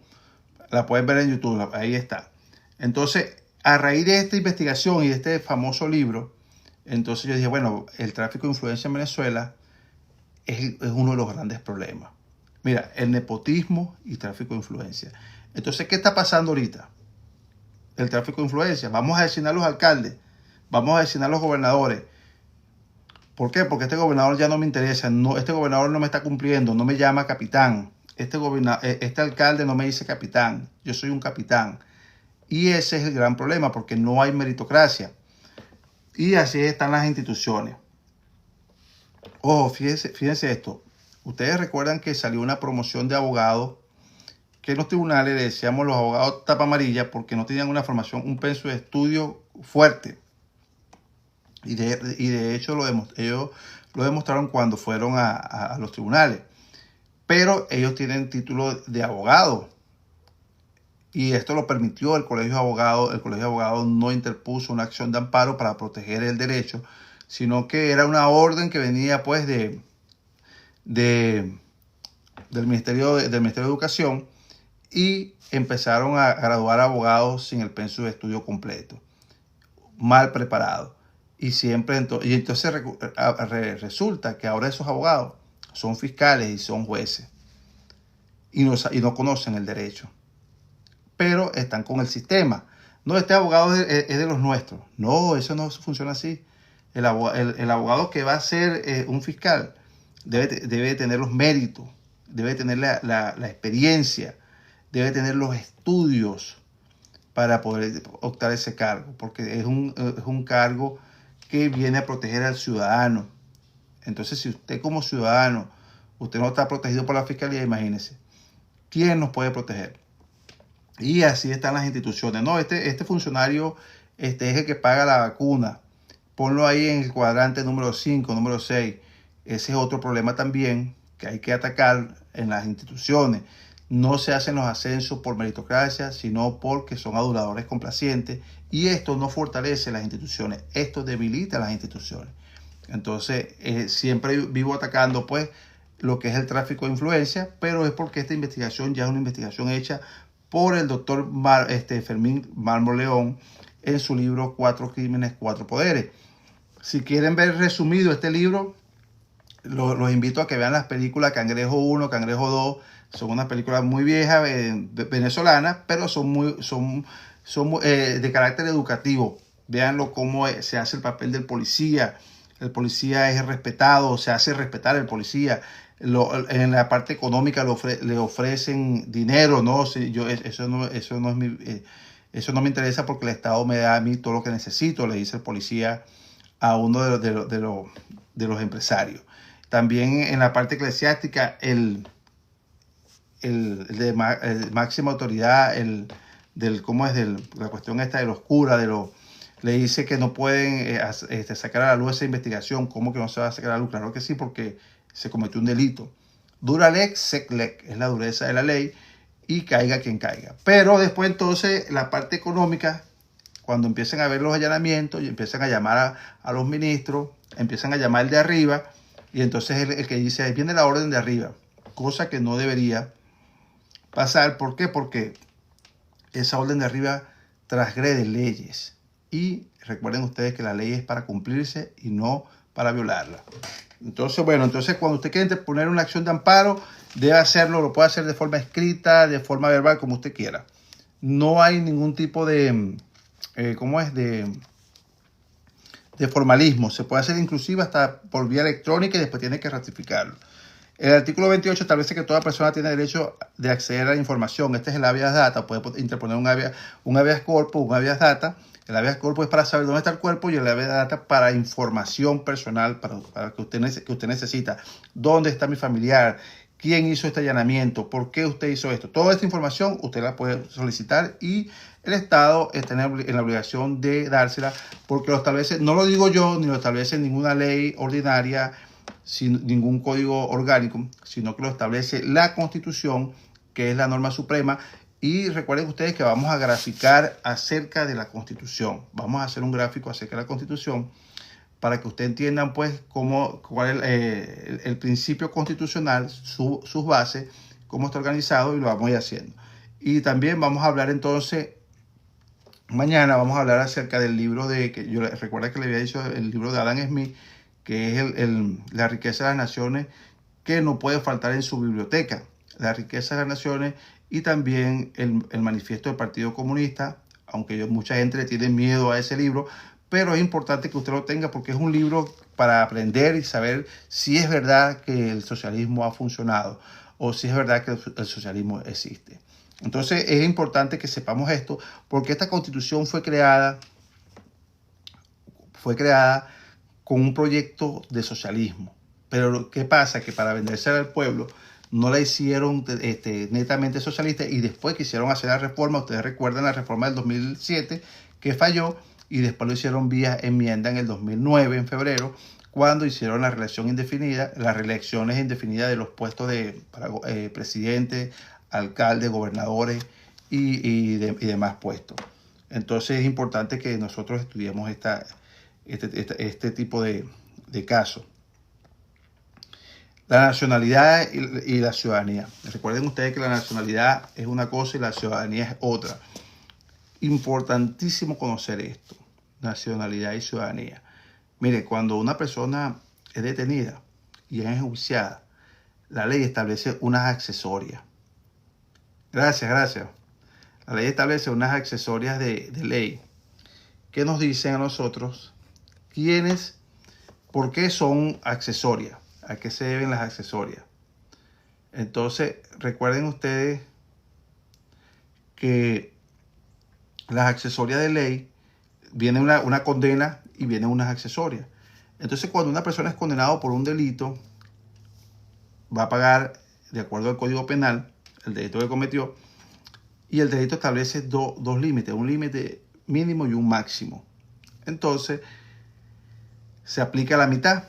la pueden ver en YouTube, ahí está. Entonces, a raíz de esta investigación y de este famoso libro, entonces yo dije, bueno, el tráfico de influencia en Venezuela es uno de los grandes problemas. Mira, el nepotismo y tráfico de influencia. Entonces, ¿qué está pasando ahorita? El tráfico de influencia. Vamos a designar a los alcaldes, vamos a designar a los gobernadores. ¿Por qué? Porque este gobernador ya no me interesa, no, este gobernador no me está cumpliendo, no me llama capitán. Este alcalde no me dice capitán, yo soy un capitán. Y ese es el gran problema, porque no hay meritocracia. Y así están las instituciones. Ojo, fíjense esto. Ustedes recuerdan que salió una promoción de abogados que en los tribunales le decíamos los abogados tapa amarilla porque no tenían una formación, un penso de estudio fuerte. Y de hecho ellos lo demostraron cuando fueron a los tribunales. Pero ellos tienen título de abogado. Y esto lo permitió el Colegio de Abogados. El Colegio de Abogados no interpuso una acción de amparo para proteger el derecho, sino que era una orden que venía pues del Ministerio de Educación, y empezaron a graduar abogados sin el penso de estudio completo, mal preparados. Y entonces resulta que ahora esos abogados son fiscales y son jueces y no conocen el derecho, pero están con el sistema. No, este abogado es de los nuestros. No, eso no funciona así. El abogado que va a ser un fiscal debe tener los méritos, debe tener la experiencia, debe tener los estudios para poder optar ese cargo, porque es un cargo que viene a proteger al ciudadano. Entonces, si usted como ciudadano, usted no está protegido por la fiscalía, imagínese, ¿quién nos puede proteger? Y así están las instituciones. No, este funcionario es el que paga la vacuna. Ponlo ahí en el cuadrante número 5, número 6. Ese es otro problema también que hay que atacar en las instituciones. No se hacen los ascensos por meritocracia, sino porque son aduladores complacientes. Y esto no fortalece las instituciones. Esto debilita las instituciones. Entonces, siempre vivo atacando pues lo que es el tráfico de influencia, pero es porque esta investigación ya es una investigación hecha por el doctor Fermín Mármol León en su libro 4 crímenes, 4 poderes. Si quieren ver resumido este libro, los invito a que vean las películas Cangrejo 1, Cangrejo 2. Son unas películas muy viejas, venezolanas, pero son de carácter educativo. Véanlo cómo se hace el papel del policía. El policía es respetado, se hace respetar el policía. En la parte económica le ofrecen dinero, ¿no? Eso no me interesa porque el Estado me da a mí todo lo que necesito, le dice el policía a uno de los empresarios. También en la parte eclesiástica, el de máxima autoridad, la cuestión esta de los curas, le dice que no pueden sacar a la luz esa investigación. ¿Cómo que no se va a sacar a la luz? Claro que sí, porque se cometió un delito. Dura lex, sec lex, es la dureza de la ley, y caiga quien caiga. Pero después entonces la parte económica, cuando empiezan a ver los allanamientos y empiezan a llamar a los ministros, empiezan a llamar el de arriba, y entonces el que dice, ahí viene la orden de arriba, cosa que no debería pasar. ¿Por qué? Porque esa orden de arriba transgrede leyes. Y recuerden ustedes que la ley es para cumplirse y no para violarla. Entonces, cuando usted quiere interponer una acción de amparo, debe hacerlo, lo puede hacer de forma escrita, de forma verbal, como usted quiera. No hay ningún tipo de formalismo. Se puede hacer inclusive hasta por vía electrónica y después tiene que ratificarlo. El artículo 28 establece que toda persona tiene derecho de acceder a la información. Este es el habeas data. Puede interponer un habeas corpus, un habeas data. El habeas corpus es para saber dónde está el cuerpo, y el habeas data para información personal, para que usted necesita. ¿Dónde está mi familiar? ¿Quién hizo este allanamiento? ¿Por qué usted hizo esto? Toda esta información usted la puede solicitar y el Estado está en la obligación de dársela, porque lo establece, no lo digo yo, ni lo establece ninguna ley ordinaria, sin ningún código orgánico, sino que lo establece la Constitución que es la norma suprema. Y recuerden ustedes que vamos a graficar acerca de la Constitución. Vamos a hacer un gráfico acerca de la Constitución para que ustedes entiendan pues cuál es el principio constitucional, sus bases, cómo está organizado, y lo vamos a ir haciendo. Y también vamos a hablar entonces, mañana vamos a hablar acerca del libro que yo recuerda que le había dicho, el libro de Adam Smith, que es la riqueza de las naciones, que no puede faltar en su biblioteca. La riqueza de las naciones, y también el manifiesto del Partido Comunista, aunque mucha gente le tiene miedo a ese libro, pero es importante que usted lo tenga porque es un libro para aprender y saber si es verdad que el socialismo ha funcionado o si es verdad que el socialismo existe. Entonces es importante que sepamos esto, porque esta Constitución fue creada con un proyecto de socialismo. Pero ¿qué pasa? Que para venderse al pueblo no la hicieron netamente socialista, y después quisieron hacer la reforma. Ustedes recuerdan la reforma del 2007 que falló, y después lo hicieron vía enmienda en el 2009, en febrero, cuando hicieron la reelección indefinida, las reelecciones indefinidas de los puestos para presidente, alcalde, gobernadores y demás puestos. Entonces es importante que nosotros estudiemos este tipo de casos. La nacionalidad y la ciudadanía. Recuerden ustedes que la nacionalidad es una cosa y la ciudadanía es otra. Importantísimo conocer esto, nacionalidad y ciudadanía. Mire, cuando una persona es detenida y es enjuiciada, la ley establece unas accesorias. Gracias. La ley establece unas accesorias de ley que nos dicen a nosotros por qué son accesorias, a qué se deben las accesorias. Entonces, recuerden ustedes que las accesorias de ley, viene una condena y vienen unas accesorias. Entonces, cuando una persona es condenada por un delito, va a pagar, de acuerdo al Código Penal, el delito que cometió, y el delito establece dos límites, un límite mínimo y un máximo. Entonces, se aplica la mitad.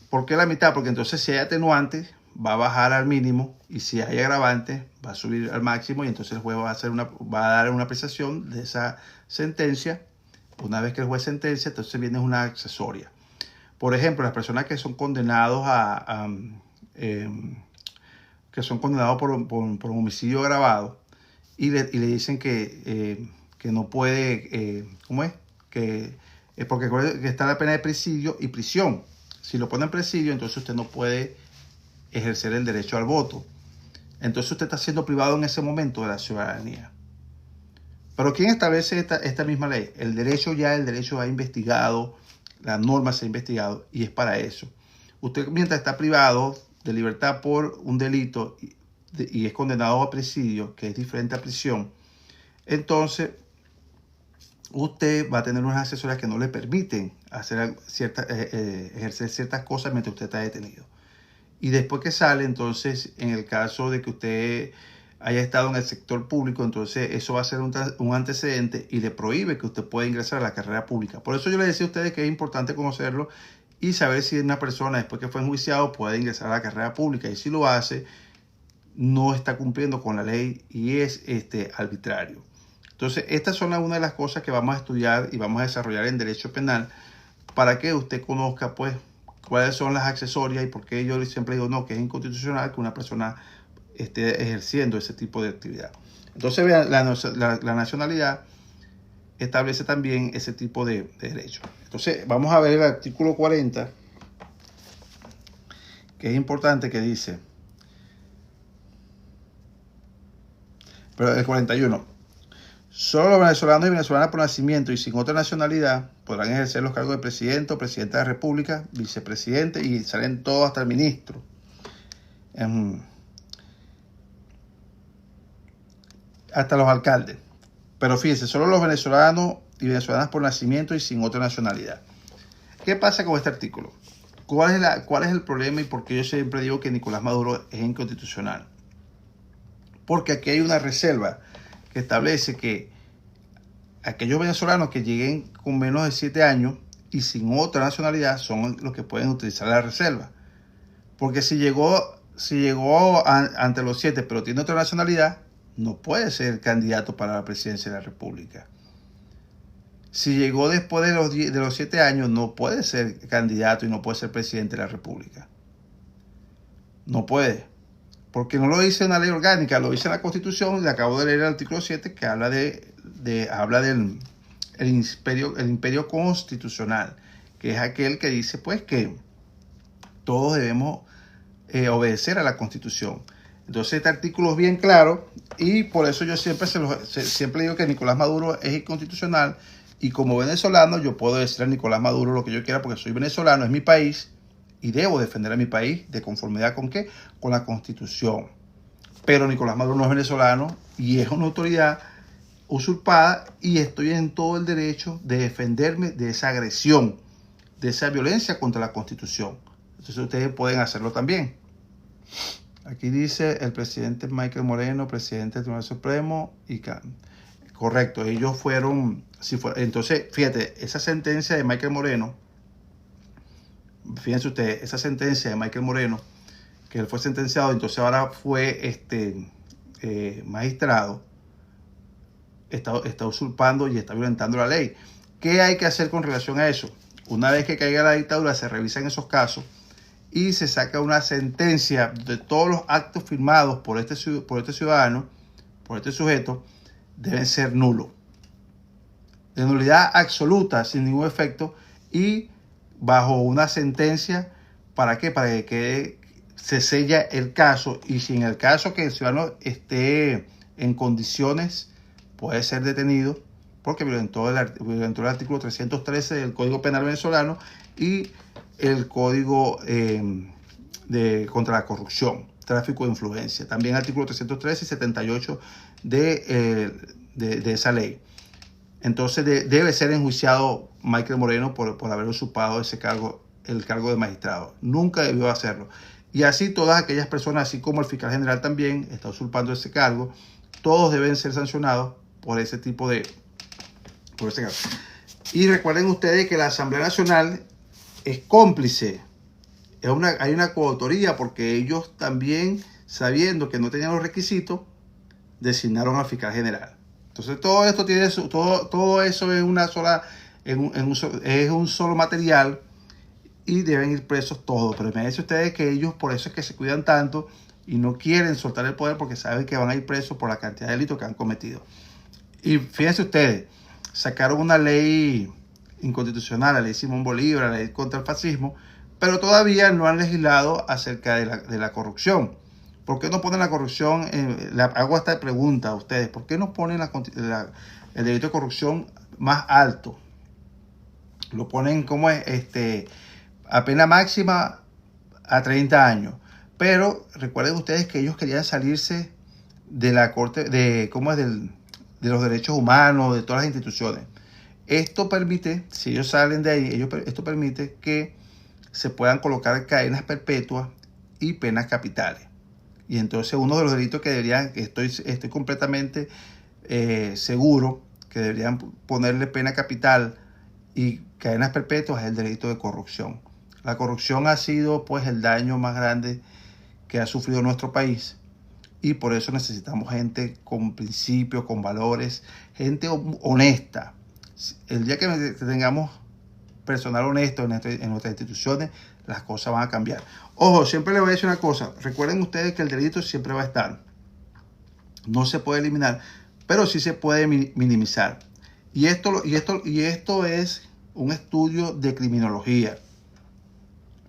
¿Por qué la mitad? Porque entonces si hay atenuante, va a bajar al mínimo, y si hay agravante, va a subir al máximo, y entonces el juez va a dar una apreciación de esa sentencia. Una vez que el juez sentencia, entonces viene una accesoria. Por ejemplo, las personas que son condenados por homicidio agravado, y le dicen que no puede, ¿cómo es? Porque está la pena de presidio y prisión. Si lo pone en presidio, entonces usted no puede ejercer el derecho al voto. Entonces usted está siendo privado en ese momento de la ciudadanía. Pero ¿quién establece esta misma ley? El derecho ha investigado, la norma se ha investigado, y es para eso. Usted, mientras está privado de libertad por un delito y es condenado a presidio, que es diferente a prisión, entonces usted va a tener unas asesorías que no le permiten ejercer ciertas cosas mientras usted está detenido. Y después que sale, entonces, en el caso de que usted haya estado en el sector público, entonces eso va a ser un antecedente y le prohíbe que usted pueda ingresar a la carrera pública. Por eso yo le decía a ustedes que es importante conocerlo y saber si una persona, después que fue enjuiciado, puede ingresar a la carrera pública. Y si lo hace, no está cumpliendo con la ley y es arbitrario. Entonces, estas son algunas de las cosas que vamos a estudiar y vamos a desarrollar en Derecho Penal para que usted conozca, pues, cuáles son las accesorias y por qué yo siempre digo no, que es inconstitucional que una persona esté ejerciendo ese tipo de actividad. Entonces, vean, la nacionalidad establece también ese tipo de derechos. Entonces, vamos a ver el artículo 40, que es importante, que dice, pero el 41. Solo los venezolanos y venezolanas por nacimiento y sin otra nacionalidad podrán ejercer los cargos de presidente o presidente de la República, vicepresidente, y salen todos hasta el ministro. Hasta los alcaldes. Pero fíjense, solo los venezolanos y venezolanas por nacimiento y sin otra nacionalidad. ¿Qué pasa con este artículo? ¿Cuál es el problema y por qué yo siempre digo que Nicolás Maduro es inconstitucional? Porque aquí hay una reserva que establece que aquellos venezolanos que lleguen con menos de 7 años y sin otra nacionalidad son los que pueden utilizar la reserva. Porque si llegó si llegó ante los 7, pero tiene otra nacionalidad, no puede ser candidato para la presidencia de la República. Si llegó después de los 7 años, no puede ser candidato y no puede ser presidente de la República. No puede. Porque no lo dice una ley orgánica, lo dice la Constitución. Le acabo de leer el artículo 7 que habla del imperio constitucional, que es aquel que dice pues que todos debemos obedecer a la Constitución. Entonces este artículo es bien claro y por eso yo siempre digo que Nicolás Maduro es inconstitucional, y como venezolano yo puedo decir a Nicolás Maduro lo que yo quiera porque soy venezolano, es mi país y debo defender a mi país de conformidad ¿con qué? Con la Constitución. Pero Nicolás Maduro no es venezolano y es una autoridad usurpada y estoy en todo el derecho de defenderme de esa agresión, de esa violencia contra la Constitución. Entonces ustedes pueden hacerlo también. Aquí dice el presidente Michael Moreno, presidente del Tribunal Supremo, y correcto, ellos fueron, entonces, fíjate, esa sentencia de Michael Moreno, fíjense ustedes, esa sentencia de Michael Moreno, que él fue sentenciado, entonces ahora fue magistrado, está usurpando y está violentando la ley. ¿Qué hay que hacer con relación a eso? Una vez que caiga la dictadura, se revisan esos casos y se saca una sentencia de todos los actos firmados por este ciudadano, por este sujeto, deben ser nulos. De nulidad absoluta, sin ningún efecto, y bajo una sentencia, ¿para qué? Para que se sella el caso, y si en el caso que el ciudadano esté en condiciones, puede ser detenido, porque violentó el artículo 313 del Código Penal venezolano y el Código contra la corrupción, tráfico de influencia. También artículo 313 y 78 de esa ley. Entonces debe ser enjuiciado Michael Moreno por haber usurpado el cargo de magistrado. Nunca debió hacerlo. Y así todas aquellas personas, así como el fiscal general también está usurpando ese cargo, todos deben ser sancionados por ese tipo de... Y recuerden ustedes que la Asamblea Nacional es cómplice. Hay una coautoría porque ellos también, sabiendo que no tenían los requisitos, designaron al fiscal general. Entonces todo esto todo eso es un solo material y deben ir presos todos. Pero me dicen ustedes que ellos por eso es que se cuidan tanto y no quieren soltar el poder porque saben que van a ir presos por la cantidad de delitos que han cometido. Y fíjense ustedes, sacaron una ley inconstitucional, la ley Simón Bolívar, la ley contra el fascismo, pero todavía no han legislado acerca de la corrupción. ¿Por qué no ponen la corrupción? Hago esta pregunta a ustedes. ¿Por qué no ponen el delito de corrupción más alto? Lo ponen como a pena máxima a 30 años. Pero recuerden ustedes que ellos querían salirse de la Corte, de los derechos humanos, de todas las instituciones. Esto permite, si ellos salen de ahí, esto permite que se puedan colocar cadenas perpetuas y penas capitales. Y entonces uno de los delitos que estoy completamente seguro que deberían ponerle pena capital y cadenas perpetuas es el delito de corrupción. La corrupción ha sido pues el daño más grande que ha sufrido nuestro país y por eso necesitamos gente con principios, con valores, gente honesta. El día que tengamos personal honesto en nuestras instituciones, las cosas van a cambiar. Ojo, siempre les voy a decir una cosa. Recuerden ustedes que el delito siempre va a estar. No se puede eliminar, pero sí se puede minimizar. Y esto es un estudio de criminología.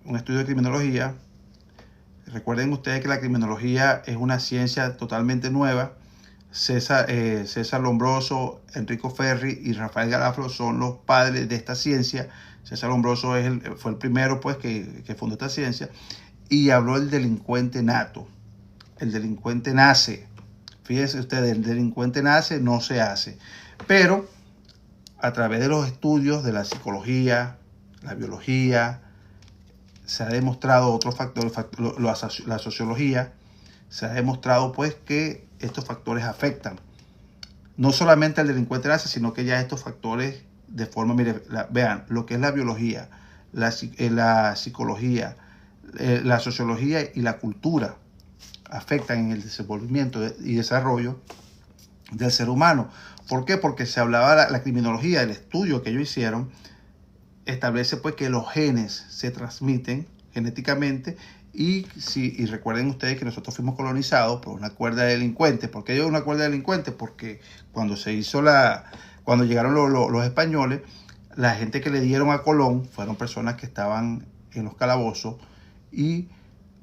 Un estudio de criminología. Recuerden ustedes que la criminología es una ciencia totalmente nueva. César Lombroso, Enrico Ferri y Rafael Garofalo son los padres de esta ciencia. César Lombroso fue el primero pues, que fundó esta ciencia y habló del delincuente nato. El delincuente nace. Fíjense ustedes, el delincuente nace, no se hace. Pero a través de los estudios de la psicología, la biología, se ha demostrado otros factores, la sociología, se ha demostrado pues que estos factores afectan no solamente al delincuente nace, sino que ya estos factores de forma, vean, lo que es la biología, la psicología, la sociología y la cultura afectan en el desenvolvimiento y desarrollo del ser humano. ¿Por qué? Porque se hablaba la criminología, el estudio que ellos hicieron, establece pues que los genes se transmiten genéticamente y recuerden ustedes que nosotros fuimos colonizados por una cuerda de delincuentes. ¿Por qué hay una cuerda de delincuentes? Porque cuando cuando llegaron los españoles, la gente que le dieron a Colón fueron personas que estaban en los calabozos, y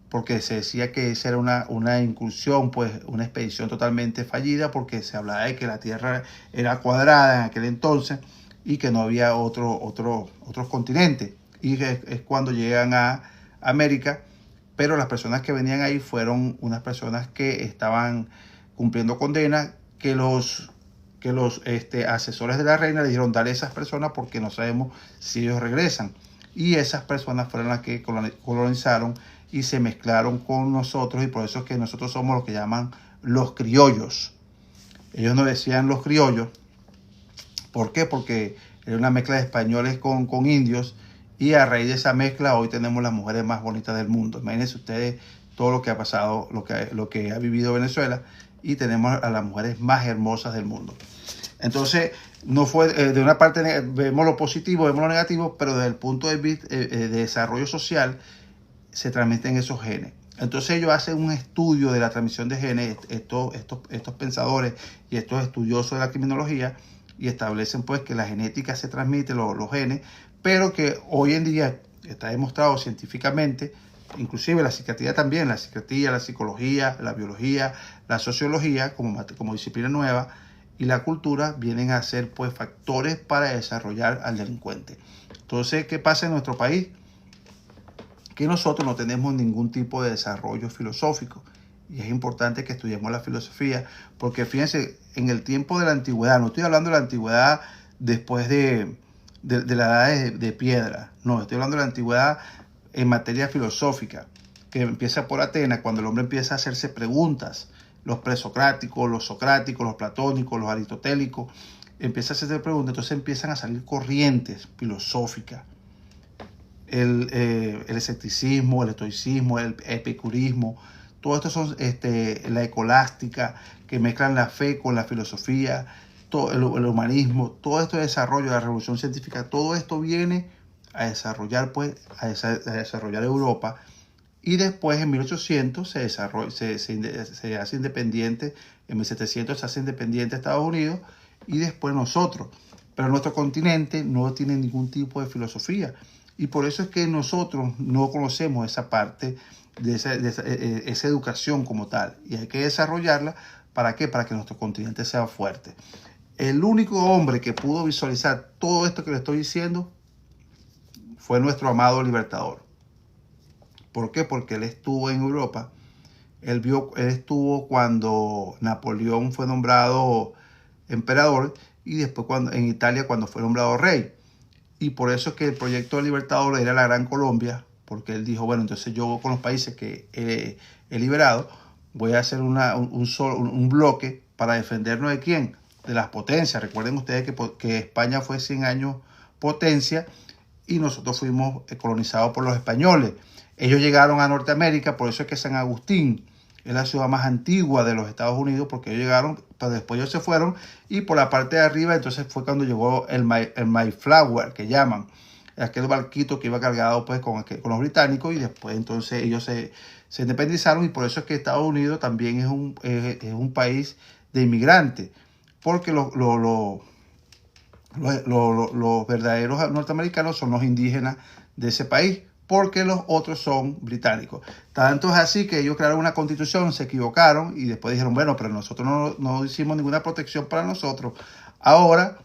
porque se decía que esa era una incursión, pues una expedición totalmente fallida, porque se hablaba de que la Tierra era cuadrada en aquel entonces y que no había otros continentes. Y es cuando llegan a América, pero las personas que venían ahí fueron unas personas que estaban cumpliendo condena, que los asesores de la reina le dijeron: dale a esas personas porque no sabemos si ellos regresan. Y esas personas fueron las que colonizaron y se mezclaron con nosotros, y por eso es que nosotros somos lo que llaman los criollos. Ellos no decían los criollos. ¿Por qué? Porque era una mezcla de españoles con indios, y a raíz de esa mezcla hoy tenemos las mujeres más bonitas del mundo. Imagínense ustedes todo lo que ha pasado, lo que ha vivido Venezuela, y tenemos a las mujeres más hermosas del mundo. Entonces, no fue de una parte vemos lo positivo, vemos lo negativo, pero desde el punto de vista de desarrollo social se transmiten esos genes. Entonces ellos hacen un estudio de la transmisión de genes, estos pensadores y estos estudiosos de la criminología, y establecen pues que la genética se transmite, los genes, pero que hoy en día está demostrado científicamente, inclusive la psiquiatría también, la psicología, la biología, la sociología como disciplina nueva, y la cultura vienen a ser pues factores para desarrollar al delincuente. Entonces, ¿qué pasa en nuestro país? Que nosotros no tenemos ningún tipo de desarrollo filosófico, y es importante que estudiemos la filosofía, porque fíjense, en el tiempo de la antigüedad, no estoy hablando de la antigüedad después de la edad de piedra, no, estoy hablando de la antigüedad en materia filosófica, que empieza por Atenas, cuando el hombre empieza a hacerse preguntas, los presocráticos, los socráticos, los platónicos, los aristotélicos, empieza a hacerse preguntas, entonces empiezan a salir corrientes filosóficas. El escepticismo, el estoicismo, el epicurismo, todo esto son la escolástica, que mezclan la fe con la filosofía, todo el humanismo, todo esto de desarrollo de la revolución científica, todo esto viene a desarrollar Europa, y después en 1800 se hace independiente, en 1700 se hace independiente Estados Unidos, y después nosotros. Pero nuestro continente no tiene ningún tipo de filosofía, y por eso es que nosotros no conocemos esa parte de esa educación como tal, y hay que desarrollarla. ¿Para qué? Para que nuestro continente sea fuerte. El único hombre que pudo visualizar todo esto que le estoy diciendo fue nuestro amado Libertador. ¿Por qué? Porque él estuvo en Europa. Él estuvo cuando Napoleón fue nombrado emperador, y después en Italia cuando fue nombrado rey. Y por eso es que el proyecto de Libertador era la Gran Colombia, porque él dijo: bueno, entonces yo con los países que he liberado voy a hacer un bloque para defendernos ¿de quién? De las potencias. Recuerden ustedes que España fue 100 años potencia, y nosotros fuimos colonizados por los españoles. Ellos llegaron a Norteamérica, por eso es que San Agustín es la ciudad más antigua de los Estados Unidos, porque ellos llegaron, pero después ellos se fueron, y por la parte de arriba entonces fue cuando llegó el Mayflower, que llaman, aquel barquito que iba cargado pues con los británicos, y después entonces ellos se independizaron, y por eso es que Estados Unidos también es un país de inmigrantes, porque los verdaderos norteamericanos son los indígenas de ese país, porque los otros son británicos. Tanto es así que ellos crearon una constitución, se equivocaron, y después dijeron: bueno, pero nosotros no hicimos ninguna protección para nosotros. Ahora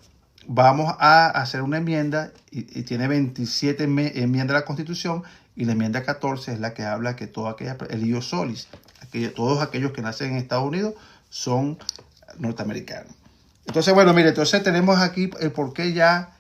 vamos a hacer una enmienda, y tiene 27 enmiendas a la Constitución, y la enmienda 14 es la que habla que el ius solis, todos aquellos que nacen en Estados Unidos son norteamericanos. Entonces, bueno, mire, entonces tenemos aquí el por qué ya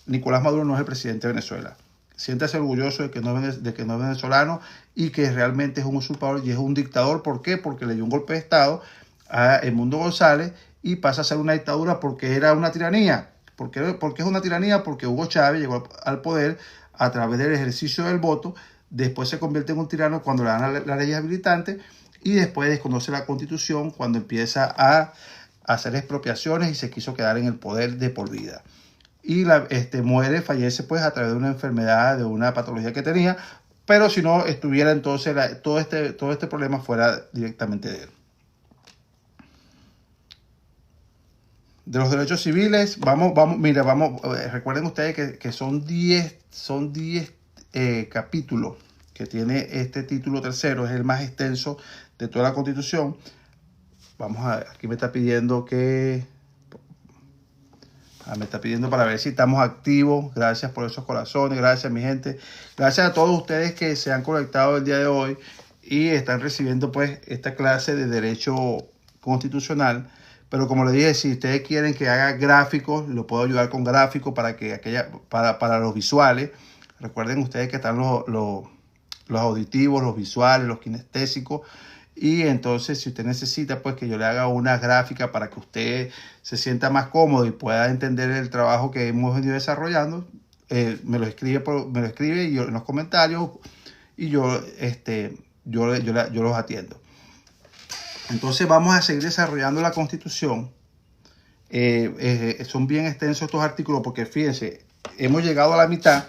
Nicolás Maduro no es el presidente de Venezuela. Siéntase orgulloso de que no es venezolano, y que realmente es un usurpador y es un dictador. ¿Por qué? Porque le dio un golpe de Estado a Edmundo González, y pasa a ser una dictadura porque era una tiranía. ¿Por qué es una tiranía? Porque Hugo Chávez llegó al poder a través del ejercicio del voto, después se convierte en un tirano cuando le dan la ley habilitante, y después desconoce la Constitución cuando empieza a hacer expropiaciones y se quiso quedar en el poder de por vida. Y fallece pues a través de una enfermedad, de una patología que tenía, pero si no estuviera entonces todo este problema fuera directamente de él. De los derechos civiles, recuerden ustedes que son 10 capítulos que tiene este título tercero, es el más extenso de toda la Constitución. Aquí me está pidiendo me está pidiendo para ver si estamos activos. Gracias por esos corazones, gracias mi gente. Gracias a todos ustedes que se han conectado el día de hoy y están recibiendo pues esta clase de derecho constitucional. Pero como les dije, si ustedes quieren que haga gráficos, lo puedo ayudar con gráficos para los visuales. Recuerden ustedes que están los auditivos, los visuales, los kinestésicos. Y entonces, si usted necesita pues que yo le haga una gráfica para que usted se sienta más cómodo y pueda entender el trabajo que hemos venido desarrollando, me lo escribe y en los comentarios y yo los atiendo. Entonces vamos a seguir desarrollando la Constitución. Son bien extensos estos artículos porque fíjense, hemos llegado a la mitad,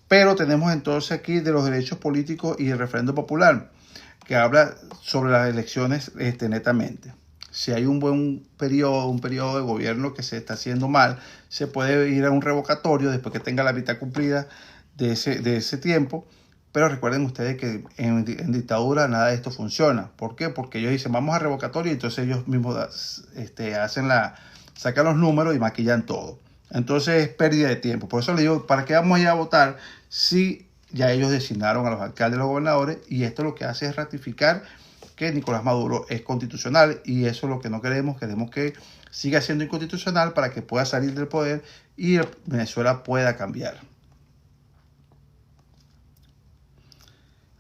pero tenemos entonces aquí de los derechos políticos y el referéndum popular, que habla sobre las elecciones netamente. Si hay un buen periodo de gobierno que se está haciendo mal, se puede ir a un revocatorio después que tenga la mitad cumplida de ese tiempo. Pero recuerden ustedes que en dictadura nada de esto funciona. ¿Por qué? Porque ellos dicen vamos a revocatorio y entonces ellos mismos sacan los números y maquillan todo. Entonces es pérdida de tiempo. Por eso les digo, ¿para qué vamos a ir a votar si ya ellos designaron a los alcaldes y los gobernadores? Y esto lo que hace es ratificar que Nicolás Maduro es constitucional y eso es lo que no queremos. Queremos que siga siendo inconstitucional para que pueda salir del poder y Venezuela pueda cambiar.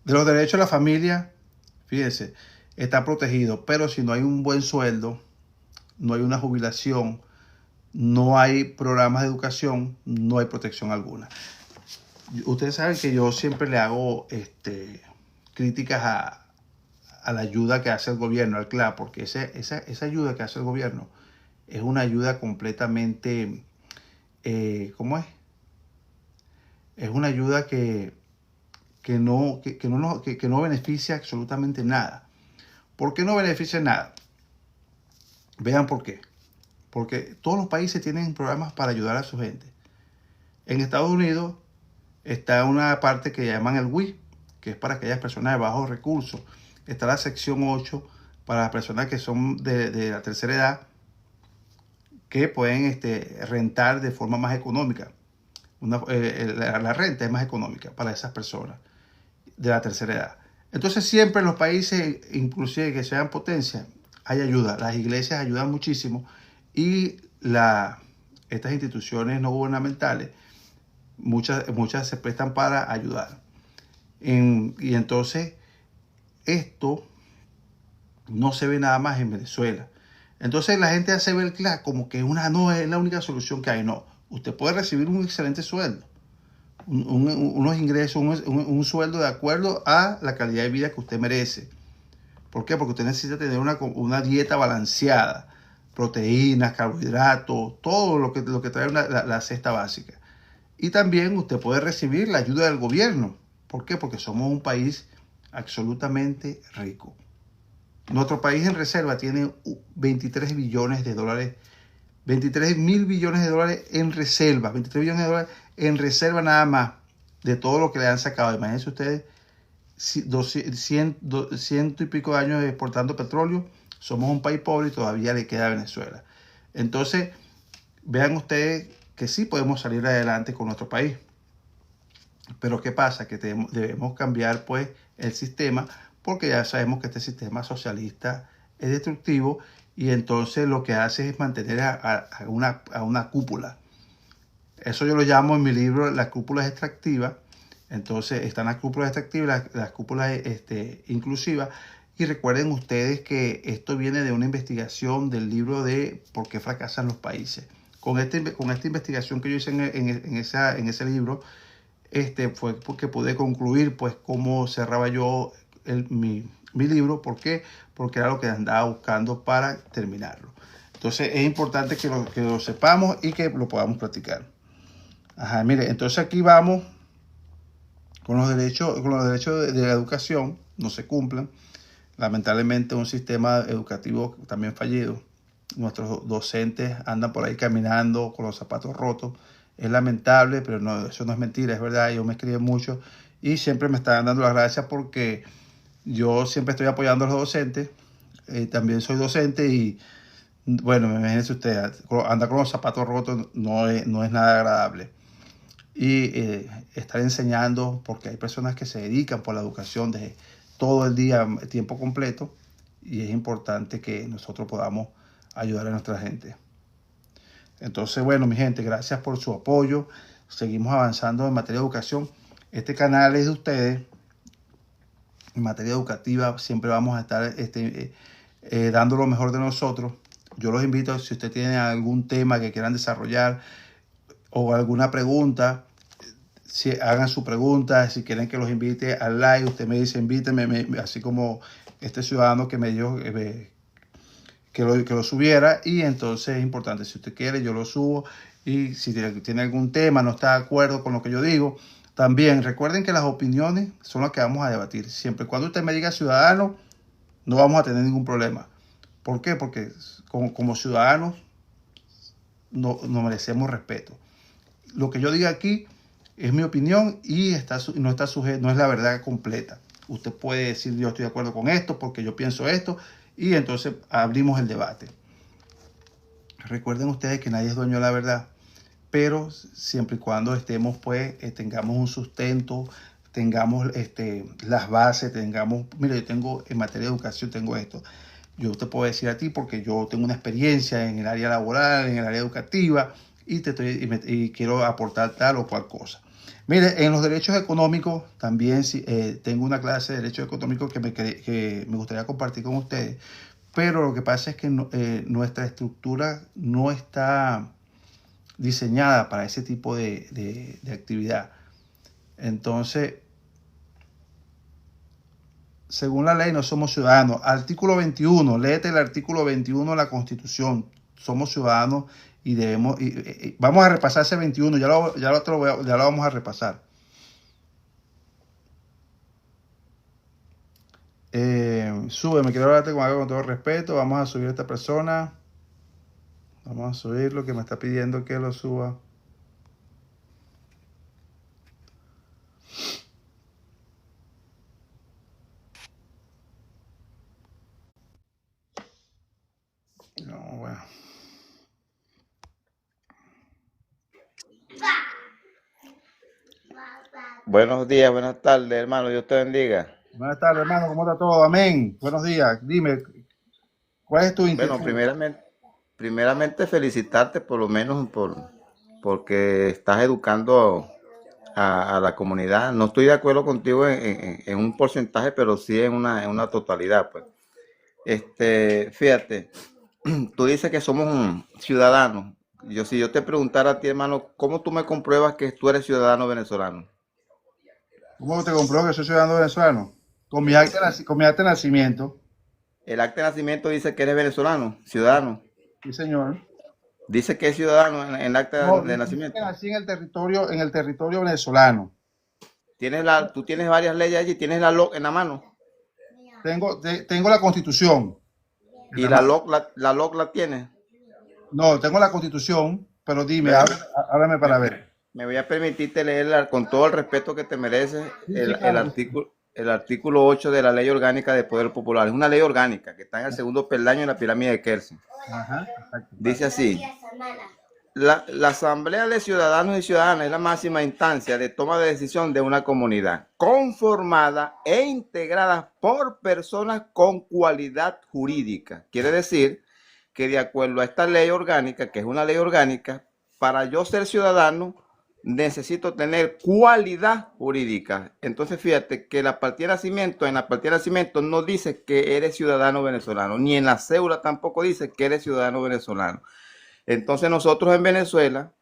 De los derechos de la familia, fíjense, está protegido, pero si no hay un buen sueldo, no hay una jubilación, no hay programas de educación, no hay protección alguna. Ustedes saben que yo siempre le hago críticas a la ayuda que hace el gobierno, al CLA, porque esa ayuda que hace el gobierno es una ayuda completamente, ¿cómo es? Es una ayuda que no beneficia absolutamente nada. ¿Por qué no beneficia nada? Vean por qué. Porque todos los países tienen programas para ayudar a su gente. En Estados Unidos está una parte que llaman el WIC, que es para aquellas personas de bajos recursos. Está la sección 8 para las personas que son de la tercera edad, que pueden rentar de forma más económica. La renta es más económica para esas personas de la tercera edad. Entonces siempre en los países, inclusive que sean potencia, hay ayuda. Las iglesias ayudan muchísimo y estas instituciones no gubernamentales, muchas se prestan para ayudar. Y entonces esto no se ve nada más en Venezuela. Entonces la gente hace ver claro como que no es la única solución que hay. No, usted puede recibir un excelente sueldo, unos ingresos, un sueldo de acuerdo a la calidad de vida que usted merece. ¿Por qué? Porque usted necesita tener una dieta balanceada, proteínas, carbohidratos, todo lo que trae la cesta básica. Y también usted puede recibir la ayuda del gobierno. ¿Por qué? Porque somos un país absolutamente rico. Nuestro país en reserva tiene 23 billones de dólares, 23 mil billones de dólares en reserva, 23 billones de dólares en reserva nada más de todo lo que le han sacado. Imagínense ustedes, 100 y pico de años exportando petróleo, somos un país pobre y todavía le queda a Venezuela. Entonces, vean ustedes que sí podemos salir adelante con nuestro país. Pero ¿qué pasa? Que debemos cambiar pues el sistema, porque ya sabemos que este sistema socialista es destructivo y entonces lo que hace es mantener a una cúpula. Eso yo lo llamo en mi libro las cúpulas extractivas. Entonces están las cúpulas extractivas, las cúpulas inclusivas. Y recuerden ustedes que esto viene de una investigación del libro de ¿Por qué fracasan los países? Con esta investigación que yo hice en ese libro, fue porque pude concluir pues cómo cerraba yo mi libro. ¿Por qué? Porque era lo que andaba buscando para terminarlo. Entonces es importante que lo sepamos y que lo podamos practicar. Ajá, mire, entonces aquí vamos con los derechos de la educación, no se cumplen. Lamentablemente un sistema educativo también fallido. Nuestros docentes andan por ahí caminando con los zapatos rotos. Es lamentable, pero no, eso no es mentira, es verdad. Yo me escribí mucho y siempre me están dando las gracias porque yo siempre estoy apoyando a los docentes. También soy docente y, bueno, imagínense usted, andar con los zapatos rotos no es nada agradable. Y estar enseñando, porque hay personas que se dedican por la educación de todo el día, tiempo completo, y es importante que nosotros podamos ayudar a nuestra gente. Entonces, bueno, mi gente, gracias por su apoyo. Seguimos avanzando en materia de educación. Este canal es de ustedes. En materia educativa siempre vamos a estar dando lo mejor de nosotros. Yo los invito, si usted tiene algún tema que quieran desarrollar o alguna pregunta, si hagan su pregunta. Si quieren que los invite al live, usted me dice invíteme, así como este ciudadano que me dijo que lo subiera. Y entonces es importante, si usted quiere yo lo subo, y si tiene algún tema, no está de acuerdo con lo que yo digo, también recuerden que las opiniones son las que vamos a debatir. Siempre y cuando usted me diga ciudadano, no vamos a tener ningún problema. ¿Por qué? Porque como ciudadanos nos merecemos respeto. Lo que yo diga aquí es mi opinión y no está sujeto, no es la verdad completa. Usted puede decir yo estoy de acuerdo con esto porque yo pienso esto, y entonces abrimos el debate. Recuerden ustedes que nadie es dueño de la verdad, pero siempre y cuando estemos, pues, tengamos un sustento, tengamos las bases, mire, yo tengo en materia de educación, tengo esto. Yo te puedo decir a ti porque yo tengo una experiencia en el área laboral, en el área educativa, y quiero aportar tal o cual cosa. Mire, en los derechos económicos también tengo una clase de derechos económicos que me gustaría compartir con ustedes, pero lo que pasa es que nuestra estructura no está diseñada para ese tipo de actividad. Entonces, según la ley, no somos ciudadanos. Artículo 21, léete el artículo 21 de la Constitución. Somos ciudadanos y debemos, vamos a repasar ese 21, ya lo vamos a repasar. Sube, me quiero hablarte con algo con todo respeto. Vamos a subir a esta persona. Vamos a subir lo que me está pidiendo que lo suba. No, bueno. Buenos días, buenas tardes, hermano. Dios te bendiga. Buenas tardes, hermano. ¿Cómo está todo? Amén. Buenos días. Dime, ¿cuál es tu inquietud? Bueno, primeramente felicitarte por lo menos porque estás educando a la comunidad. No estoy de acuerdo contigo en un porcentaje, pero sí en una totalidad, pues. Fíjate, tú dices que somos un ciudadanos. Si yo te preguntara a ti, hermano, ¿cómo tú me compruebas que tú eres ciudadano venezolano? ¿Cómo te comprobó que soy ciudadano venezolano? Con mi acta de nacimiento. El acta de nacimiento dice que eres venezolano, ciudadano. Sí, señor. Dice que es ciudadano en el acta No, de dice nacimiento. que nací en el territorio venezolano. Tú tienes varias leyes allí, tienes la LOC en la mano. Tengo la Constitución. ¿Y la LOC la tienes? No, tengo la Constitución, pero dime, háblame para ver. Me voy a permitirte leerla con todo el respeto que te merece Sí, claro. el artículo 8 de la Ley Orgánica de Poder Popular. Es una ley orgánica que está en el segundo peldaño en la pirámide de Kelsen. Ajá, exacto. Dice así: la Asamblea de Ciudadanos y Ciudadanas es la máxima instancia de toma de decisión de una comunidad, conformada e integrada por personas con cualidad jurídica. Quiere decir que de acuerdo a esta ley orgánica, que es una ley orgánica, para yo ser ciudadano necesito tener cualidad jurídica. Entonces fíjate que en la partida de nacimiento no dice que eres ciudadano venezolano, ni en la cédula tampoco dice que eres ciudadano venezolano. Entonces nosotros en Venezuela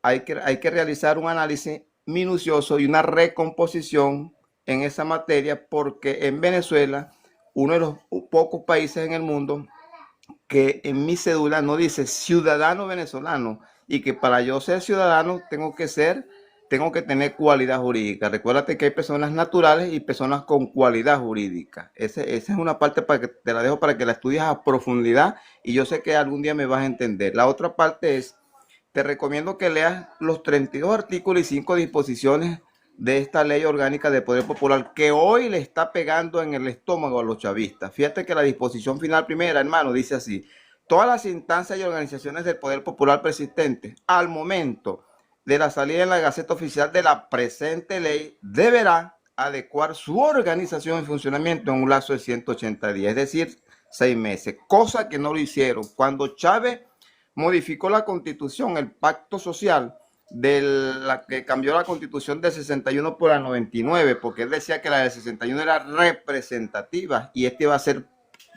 hay que realizar un análisis minucioso y una recomposición en esa materia, porque en Venezuela uno de los pocos países en el mundo que en mi cédula no dice ciudadano venezolano, y que para yo ser ciudadano tengo que tener cualidad jurídica. Recuérdate que hay personas naturales y personas con cualidad jurídica. Esa es una parte para que te la dejo para que la estudies a profundidad, y yo sé que algún día me vas a entender. La otra parte es, te recomiendo que leas los 32 artículos y 5 disposiciones de esta ley orgánica de Poder Popular, que hoy le está pegando en el estómago a los chavistas. Fíjate que la disposición final primera, hermano, dice así: todas las instancias y organizaciones del Poder Popular persistentes al momento de la salida en la Gaceta Oficial de la presente ley deberán adecuar su organización y funcionamiento en un lapso de 180 días, es decir, 6 meses, cosa que no lo hicieron. Cuando Chávez modificó la Constitución, el pacto social, de la que cambió la Constitución del 61 por la 99, porque él decía que la del 61 era representativa y este iba a ser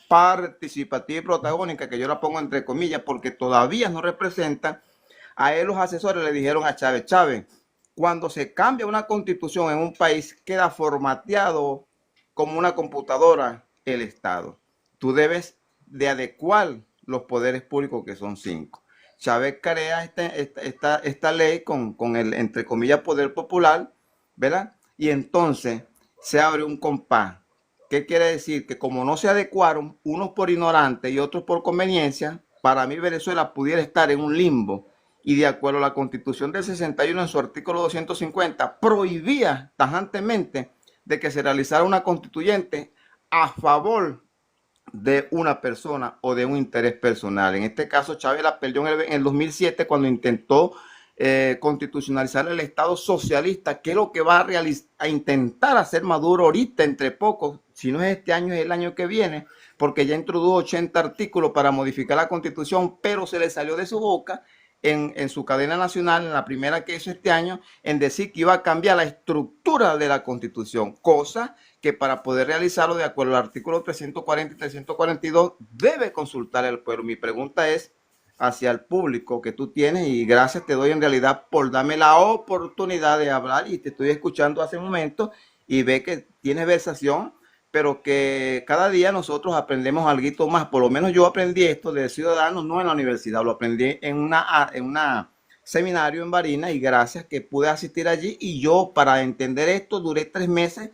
participativa y protagónica, que yo la pongo entre comillas porque todavía no representa. A él los asesores le dijeron a Chávez: Chávez, cuando se cambia una constitución en un país, queda formateado como una computadora el Estado. Tú debes de adecuar los poderes públicos, que son 5. Chávez crea esta ley con el, entre comillas, poder popular, ¿verdad? Y entonces se abre un compás. ¿Qué quiere decir? Que como no se adecuaron, unos por ignorantes y otros por conveniencia, para mí Venezuela pudiera estar en un limbo. Y de acuerdo a la Constitución del 61, en su artículo 250, prohibía tajantemente de que se realizara una constituyente a favor de una persona o de un interés personal. En este caso, Chávez la perdió en el 2007 cuando intentó constitucionalizar el Estado socialista, que es lo que va a intentar hacer Maduro ahorita, entre pocos, si no es este año, es el año que viene, porque ya introdujo 80 artículos para modificar la Constitución, pero se le salió de su boca en su cadena nacional, en la primera que hizo este año, en decir que iba a cambiar la estructura de la Constitución, cosa que para poder realizarlo de acuerdo al artículo 340 y 342 debe consultar al pueblo. Mi pregunta es hacia el público que tú tienes, y gracias te doy en realidad por darme la oportunidad de hablar, y te estoy escuchando hace un momento y ve que tienes versación, pero que cada día nosotros aprendemos algo más. Por lo menos yo aprendí esto de Ciudadanos no en la universidad, lo aprendí en una seminario en Barinas, y gracias que pude asistir allí, y yo para entender esto duré 3 meses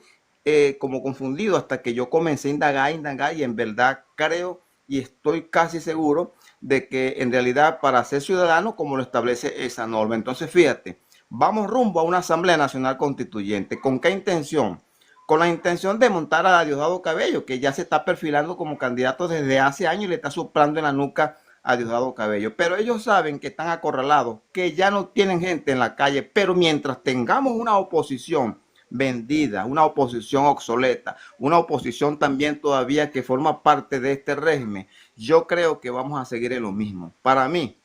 como confundido, hasta que yo comencé a indagar, y en verdad creo y estoy casi seguro de que en realidad para ser ciudadano, como lo establece esa norma. Entonces fíjate, vamos rumbo a una Asamblea Nacional Constituyente. ¿Con qué intención? Con la intención de montar a Diosdado Cabello, que ya se está perfilando como candidato desde hace años y le está soplando en la nuca a Diosdado Cabello. Pero ellos saben que están acorralados, que ya no tienen gente en la calle, pero mientras tengamos una oposición vendida, una oposición obsoleta, una oposición también todavía que forma parte de este régimen, yo creo que vamos a seguir en lo mismo. Para mí,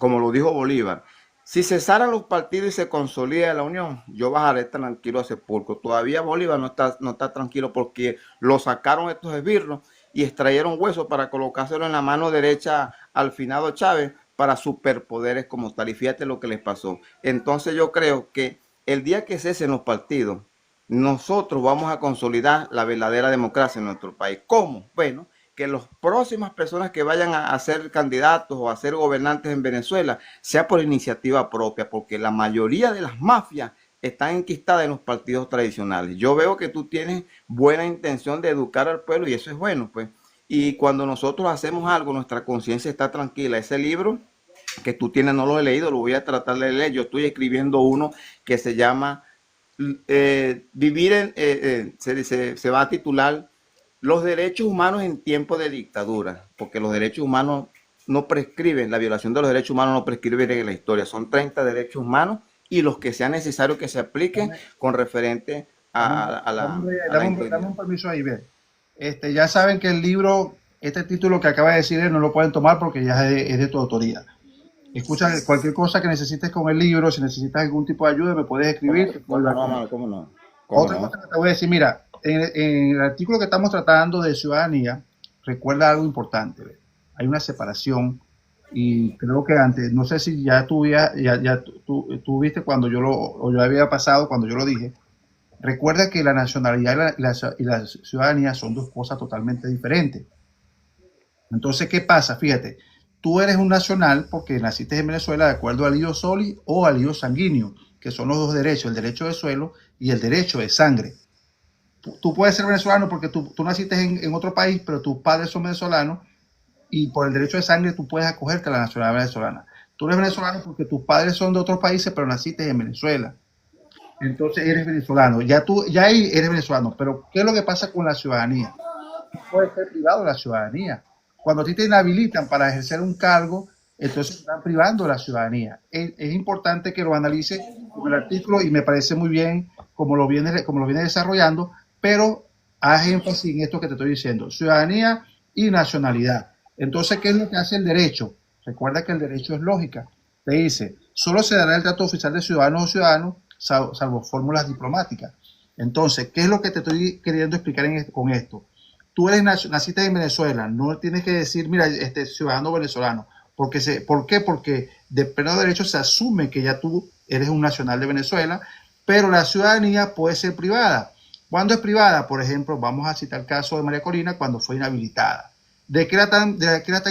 como lo dijo Bolívar, si cesaran los partidos y se consolida la unión, yo bajaré tranquilo a Sepulcro. Todavía Bolívar no está tranquilo, porque lo sacaron estos esbirros y extrayeron huesos para colocárselo en la mano derecha al finado Chávez para superpoderes como tal. Y fíjate lo que les pasó. Entonces yo creo que el día que cesen los partidos, nosotros vamos a consolidar la verdadera democracia en nuestro país. ¿Cómo? Bueno, que las próximas personas que vayan a ser candidatos o a ser gobernantes en Venezuela sea por iniciativa propia, porque la mayoría de las mafias están enquistadas en los partidos tradicionales. Yo veo que tú tienes buena intención de educar al pueblo, y eso es bueno, pues. Y cuando nosotros hacemos algo, nuestra conciencia está tranquila. Ese libro que tú tienes no lo he leído, lo voy a tratar de leer. Yo estoy escribiendo uno que se llama Vivir en, se va a titular Los derechos humanos en tiempo de dictadura, porque los derechos humanos no prescriben, la violación de los derechos humanos no prescribe en la historia. Son 30 derechos humanos y los que sean necesarios que se apliquen con referente a la dame un permiso ahí, ver. Ya saben que el libro, este título que acaba de decir él, no lo pueden tomar porque ya es de tu autoría. Escucha, cualquier cosa que necesites con el libro, si necesitas algún tipo de ayuda, me puedes escribir. ¿Cómo no? Otra cosa que te voy a decir, mira, en el artículo que estamos tratando de ciudadanía, recuerda algo importante. Hay una separación, y creo que antes, no sé si ya tú viste cuando yo había pasado, cuando yo lo dije, Recuerda que la nacionalidad y la ciudadanía son dos cosas totalmente diferentes. Entonces, ¿qué pasa? Fíjate, tú eres un nacional porque naciste en Venezuela de acuerdo al hilo soli o al hilo sanguíneo, que son los dos derechos, el derecho de suelo y el derecho de sangre. Tú puedes ser venezolano porque tú naciste en otro país, pero tus padres son venezolanos y por el derecho de sangre tú puedes acogerte a la nacionalidad venezolana. Tú eres venezolano porque tus padres son de otros países, pero naciste en Venezuela. Entonces eres venezolano. Ya ahí eres venezolano. Pero ¿qué es lo que pasa con la ciudadanía? Puede ser privado de la ciudadanía. Cuando a ti te inhabilitan para ejercer un cargo, entonces te están privando de la ciudadanía. Es importante que lo analice con el artículo y me parece muy bien como lo viene desarrollando, pero haz énfasis en esto que te estoy diciendo, ciudadanía y nacionalidad. Entonces, ¿qué es lo que hace el derecho? Recuerda que el derecho es lógica. Te dice, solo se dará el trato oficial de ciudadanos o ciudadanos, salvo fórmulas diplomáticas. Entonces, ¿qué es lo que te estoy queriendo explicar con esto? Tú naciste en Venezuela, no tienes que decir, mira, ciudadano venezolano. ¿Por qué? Porque de pleno derecho se asume que ya tú eres un nacional de Venezuela, pero la ciudadanía puede ser privada. ¿Cuándo es privada? Por ejemplo, vamos a citar el caso de María Corina cuando fue inhabilitada. ¿De qué la están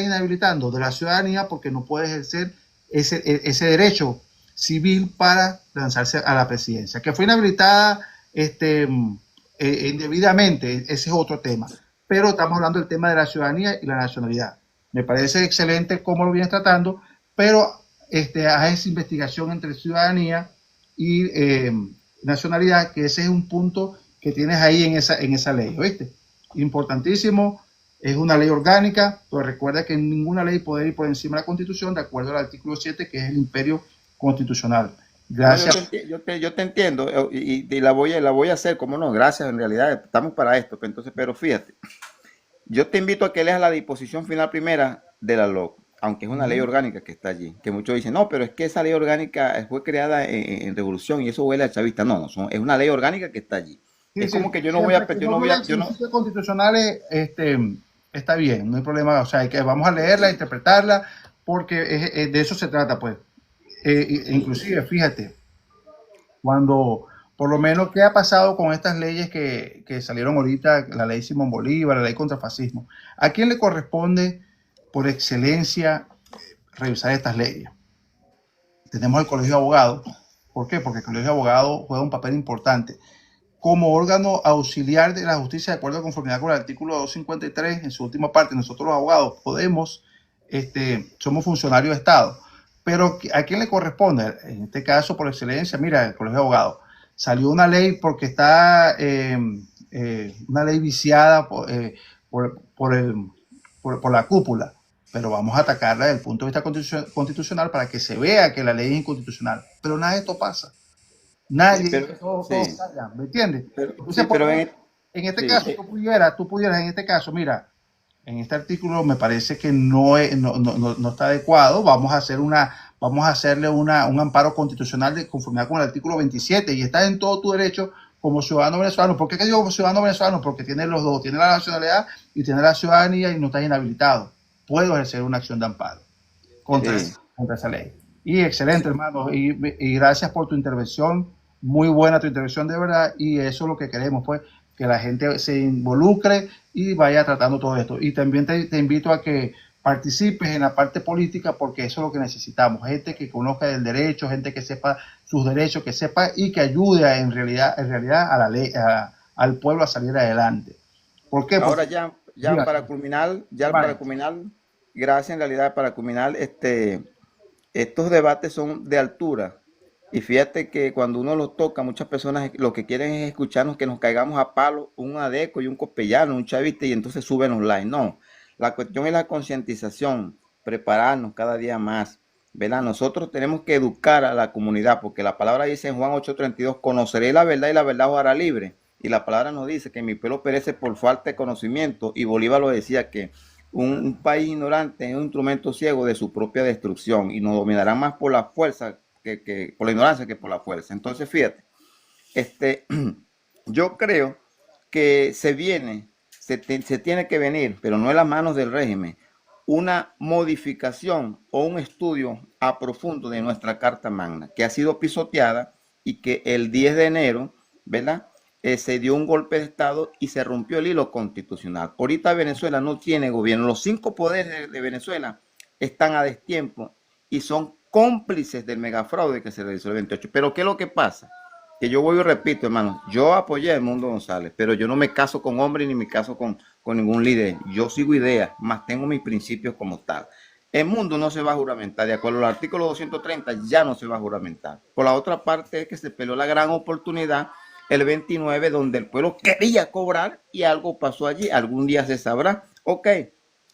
inhabilitando? De la ciudadanía porque no puede ejercer ese derecho civil para lanzarse a la presidencia. Que fue inhabilitada indebidamente, ese es otro tema. Pero estamos hablando del tema de la ciudadanía y la nacionalidad. Me parece excelente cómo lo vienes tratando, pero haz esa investigación entre ciudadanía y nacionalidad, que ese es un punto que tienes ahí en esa ley, ¿oíste? Importantísimo, es una ley orgánica, pero recuerda que ninguna ley puede ir por encima de la Constitución, de acuerdo al artículo 7, que es el imperio constitucional. Gracias. No, yo te entiendo y la voy a hacer, ¿cómo no? Gracias, en realidad estamos para esto. Entonces, pero fíjate, yo te invito a que leas la disposición final primera de la LOC, aunque es una ley orgánica que está allí, que muchos dicen, no, pero es que esa ley orgánica fue creada en revolución y eso huele a chavista. No, es una ley orgánica que está allí. Sí, Es sí, como que yo no voy a... Yo no voy a yo no, constitucionales, está bien, no hay problema. O sea, vamos a leerla, interpretarla, porque de eso se trata, pues. Inclusive, fíjate, cuando, por lo menos, ¿qué ha pasado con estas leyes que salieron ahorita? La ley Simón Bolívar, la ley contra el fascismo. ¿A quién le corresponde, por excelencia, revisar estas leyes? Tenemos el Colegio de Abogados. ¿Por qué? Porque el Colegio de Abogados juega un papel importante. Como órgano auxiliar de la justicia, de acuerdo a conformidad con el artículo 253, en su última parte, nosotros los abogados somos funcionarios de Estado. Pero ¿a quién le corresponde? En este caso, por excelencia, mira, el Colegio de Abogados. Salió una ley porque está una ley viciada por la cúpula, pero vamos a atacarla desde el punto de vista constitucional para que se vea que la ley es inconstitucional. Pero nada de esto pasa. Nadie, todos salgan, ¿me entiendes? Entonces, en este caso, tú pudieras, en este caso, mira, en este artículo me parece que no está adecuado. Vamos a hacerle un amparo constitucional de conformidad con el artículo 27 y estás en todo tu derecho como ciudadano venezolano. ¿Por qué digo ciudadano venezolano? Porque tiene los dos, tiene la nacionalidad y tiene la ciudadanía y no estás inhabilitado. Puedo ejercer una acción de amparo contra esa ley. Y excelente, hermano, y gracias por tu intervención. Muy buena tu intervención, de verdad, y eso es lo que queremos, pues, que la gente se involucre y vaya tratando todo esto. Y también te invito a que participes en la parte política porque eso es lo que necesitamos. Gente que conozca del derecho, gente que sepa sus derechos, que sepa y que ayude en realidad a la ley, al pueblo a salir adelante. ¿Por qué? Ahora ya para culminar, gracias en realidad para culminar, estos debates son de altura. Y fíjate que cuando uno los toca, muchas personas lo que quieren es escucharnos que nos caigamos a palo, un adeco y un copellano, un chavista, y entonces suben online. No, la cuestión es la concientización, prepararnos cada día más, ¿verdad? Nosotros tenemos que educar a la comunidad, porque la palabra dice en Juan 8:32, conoceré la verdad y la verdad os hará libre. Y la palabra nos dice que mi pueblo perece por falta de conocimiento, y Bolívar lo decía que un país ignorante es un instrumento ciego de su propia destrucción, y nos dominarán más por la fuerza que por la ignorancia que por la fuerza. Entonces, fíjate, yo creo que se tiene que venir, pero no en las manos del régimen, una modificación o un estudio a profundo de nuestra Carta Magna, que ha sido pisoteada y que el 10 de enero, ¿verdad? se dio un golpe de Estado y se rompió el hilo constitucional. Ahorita Venezuela no tiene gobierno. Los 5 poderes de Venezuela están a destiempo y son cómplices del megafraude que se realizó el 28. Pero ¿qué es lo que pasa? Que yo voy y repito, hermano, yo apoyé a Edmundo González, pero yo no me caso con hombre ni me caso con ningún líder. Yo sigo ideas, más tengo mis principios como tal. El mundo no se va a juramentar, de acuerdo al artículo 230 ya no se va a juramentar. Por la otra parte es que se peleó la gran oportunidad el 29 donde el pueblo quería cobrar y algo pasó allí, algún día se sabrá. Ok,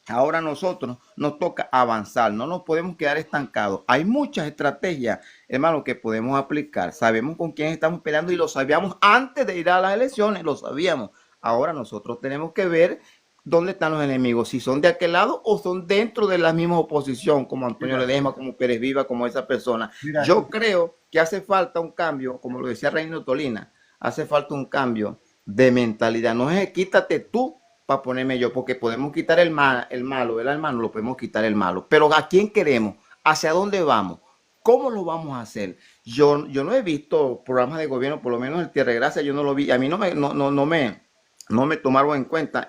ahora nosotros nos toca avanzar, no nos podemos quedar estancados. Hay muchas estrategias, hermano, que podemos aplicar. Sabemos con quién estamos peleando y lo sabíamos antes de ir a las elecciones, lo sabíamos. Ahora nosotros tenemos que ver dónde están los enemigos, si son de aquel lado o son dentro de la misma oposición, como Antonio Ledesma, como Pérez Viva, como esa persona. Yo creo que hace falta un cambio, como lo decía Reino Tolina, hace falta un cambio de mentalidad. No es quítate tú para ponerme yo, porque podemos quitar el malo, el hermano, lo podemos quitar el malo. Pero ¿a quién queremos? ¿Hacia dónde vamos? ¿Cómo lo vamos a hacer? Yo no he visto programas de gobierno, por lo menos el Tierra de Gracia, yo no lo vi. A mí no me tomaron en cuenta,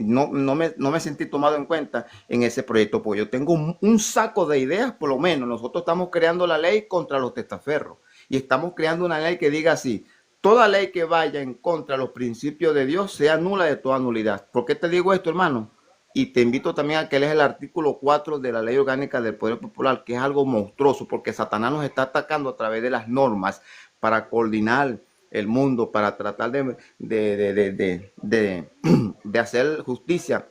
no me sentí tomado en cuenta en ese proyecto, porque yo tengo un saco de ideas, por lo menos. Nosotros estamos creando la ley contra los testaferros y estamos creando una ley que diga así: toda ley que vaya en contra de los principios de Dios sea nula de toda nulidad. ¿Por qué te digo esto, hermano? Y te invito también a que leas el artículo 4 de la Ley Orgánica del Poder Popular, que es algo monstruoso, porque Satanás nos está atacando a través de las normas para coordinar el mundo, para tratar de hacer justicia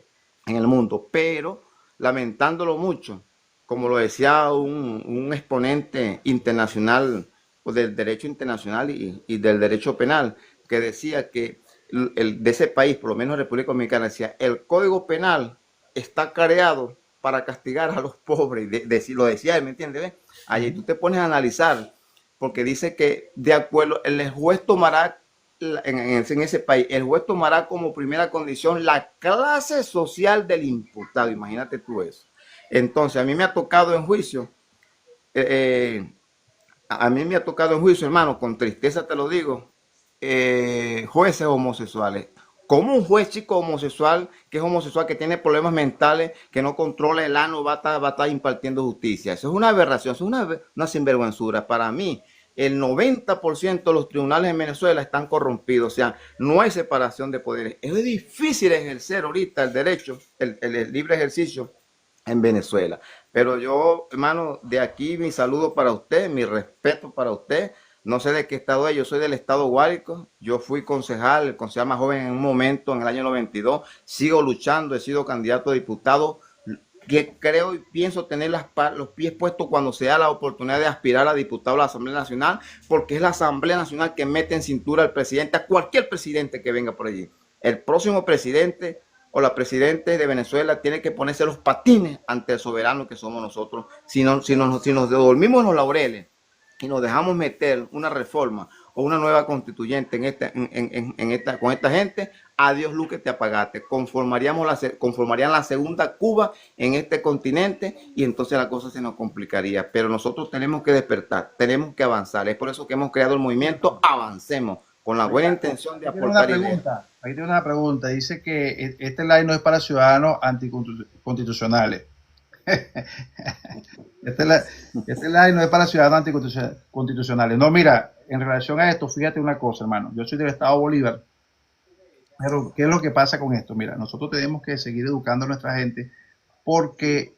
en el mundo. Pero, lamentándolo mucho, como lo decía un exponente internacional del derecho internacional y del derecho penal, que decía que de ese país, por lo menos República Dominicana, decía: el Código Penal está creado para castigar a los pobres. Lo decía él, ¿me entiendes? Allí tú te pones a analizar, porque dice que de acuerdo, el juez tomará, en ese país, el juez tomará como primera condición la clase social del imputado. Imagínate tú eso. Entonces, a mí me ha tocado en juicio, hermano, con tristeza te lo digo, jueces homosexuales. ¿Cómo un juez chico homosexual, que es homosexual, que tiene problemas mentales, que no controla el ano, va a estar impartiendo justicia? Eso es una aberración, eso es una sinvergüenzura. Para mí, el 90% de los tribunales en Venezuela están corrompidos, o sea, no hay separación de poderes. Es difícil ejercer ahorita el derecho, el libre ejercicio en Venezuela. Pero yo, hermano, de aquí mi saludo para usted, mi respeto para usted. No sé de qué estado es, yo soy del estado Guárico, yo fui concejal, el concejal más joven en un momento, en el año 92, sigo luchando, he sido candidato a diputado, que creo y pienso tener los pies puestos cuando se da la oportunidad de aspirar a diputado a la Asamblea Nacional, porque es la Asamblea Nacional que mete en cintura al presidente, a cualquier presidente que venga por allí. El próximo presidente o la presidenta de Venezuela tiene que ponerse los patines ante el soberano que somos nosotros. Si nos dormimos en los laureles y nos dejamos meter una reforma o una nueva constituyente con esta gente, adiós luz que te apagaste. Conformarían la segunda Cuba en este continente y entonces la cosa se nos complicaría. Pero nosotros tenemos que despertar, tenemos que avanzar. Es por eso que hemos creado el movimiento Avancemos, con la buena intención de aportar ideas. Ahí tiene una pregunta. Dice que este live no es para ciudadanos anticonstitucionales. Este live no es para ciudadanos anticonstitucionales. No, mira, en relación a esto, fíjate una cosa, hermano. Yo soy del estado Bolívar. Pero, ¿qué es lo que pasa con esto? Mira, nosotros tenemos que seguir educando a nuestra gente porque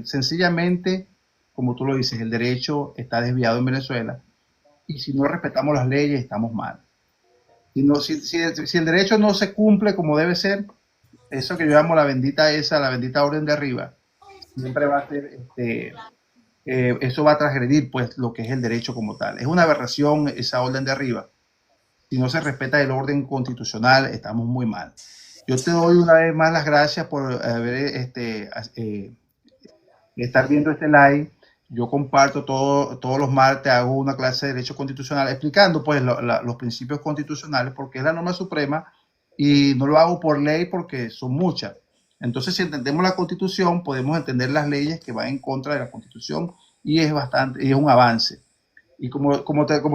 sencillamente, como tú lo dices, el derecho está desviado en Venezuela y si no respetamos las leyes estamos mal. Si el derecho no se cumple como debe ser, eso que yo llamo la bendita orden de arriba, siempre va a ser, eso va a transgredir pues lo que es el derecho como tal. Es una aberración esa orden de arriba. Si no se respeta el orden constitucional, estamos muy mal. Yo te doy una vez más las gracias por estar viendo este live. Yo comparto todos los martes, hago una clase de derecho constitucional explicando pues los principios constitucionales, porque es la norma suprema y no lo hago por ley porque son muchas. Entonces, si entendemos la Constitución, podemos entender las leyes que van en contra de la Constitución y es un avance. Y como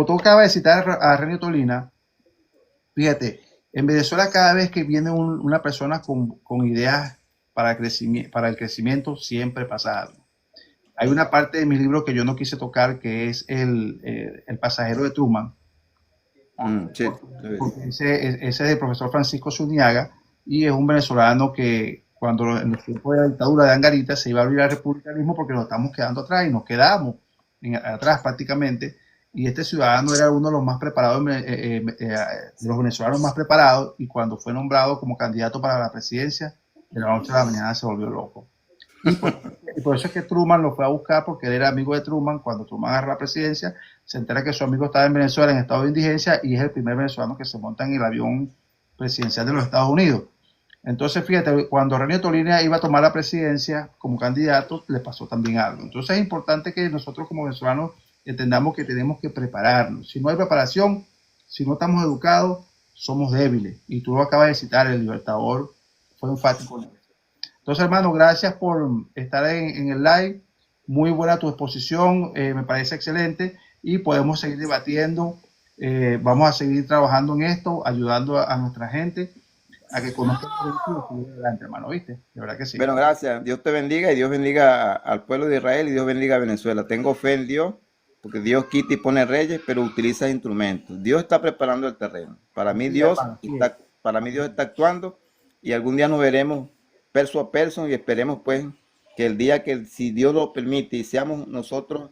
tú acabas de citar a René Tolina, Fíjate, en Venezuela cada vez que viene una persona con ideas para el crecimiento, siempre pasa algo. Hay una parte de mi libro que yo no quise tocar, que es el pasajero de Truman. Sí, Porque ese es del profesor Francisco Zuniaga y es un venezolano que cuando en los tiempos de la dictadura de Angarita se iba a abrir al republicanismo porque nos estamos quedando atrás y nos quedamos atrás prácticamente. Y este ciudadano era uno de los más preparados, de los venezolanos más preparados, y cuando fue nombrado como candidato para la presidencia, de la noche a la mañana se volvió loco. Y por eso es que Truman lo fue a buscar, porque él era amigo de Truman. Cuando Truman agarra la presidencia, se entera que su amigo estaba en Venezuela en estado de indigencia y es el primer venezolano que se monta en el avión presidencial de los Estados Unidos. Entonces, fíjate, cuando René Tolina iba a tomar la presidencia como candidato, le pasó también algo. Entonces es importante que nosotros como venezolanos entendamos que tenemos que prepararnos. Si no hay preparación, si no estamos educados, somos débiles. Y tú lo acabas de citar, el Libertador fue enfático en eso. Entonces, hermano, gracias por estar en el live. Muy buena tu exposición, me parece excelente y podemos seguir debatiendo. Vamos a seguir trabajando en esto, ayudando a nuestra gente a que conozcan y seguir adelante, hermano, ¿viste? De verdad que sí. Bueno, gracias. Dios te bendiga y Dios bendiga al pueblo de Israel y Dios bendiga a Venezuela. Tengo fe en Dios, porque Dios quita y pone reyes, pero utiliza instrumentos. Dios está preparando el terreno. Para mí Dios está actuando y algún día nos veremos perso a perso y esperemos pues que el día que, si Dios lo permite y seamos nosotros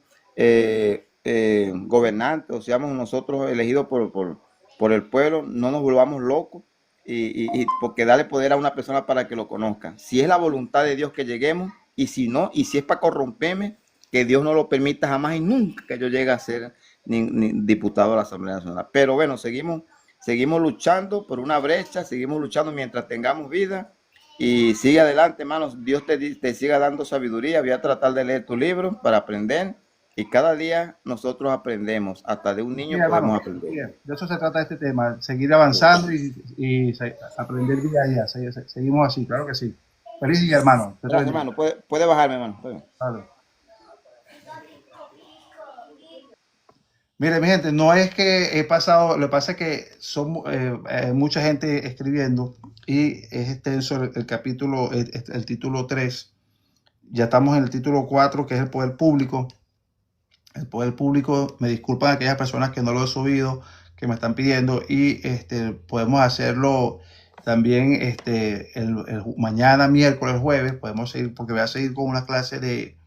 gobernantes o seamos nosotros elegidos por el pueblo, no nos volvamos locos y porque darle poder a una persona para que lo conozca. Si es la voluntad de Dios que lleguemos, y si no, y si es para corromperme, que Dios no lo permita jamás y nunca que yo llegue a ser ni diputado de la Asamblea Nacional. Pero bueno, seguimos luchando por una brecha, seguimos luchando mientras tengamos vida. Y sigue adelante, hermanos. Dios te siga dando sabiduría. Voy a tratar de leer tu libro para aprender. Y cada día nosotros aprendemos. Hasta de un niño podemos aprender. De eso se trata este tema. Seguir avanzando y aprender día a día. Seguimos así, claro que sí. Feliz día, hermano. Gracias, hermano. Puede bajarme, hermano. Vale. Mire, mi gente, no es que he pasado, lo que pasa es que son mucha gente escribiendo y es extenso el capítulo, el título 3. Ya estamos en el título 4, que es el poder público. El poder público, me disculpan aquellas personas que no lo he subido, que me están pidiendo, y podemos hacerlo también mañana, miércoles, jueves, podemos seguir, porque voy a seguir con una clase de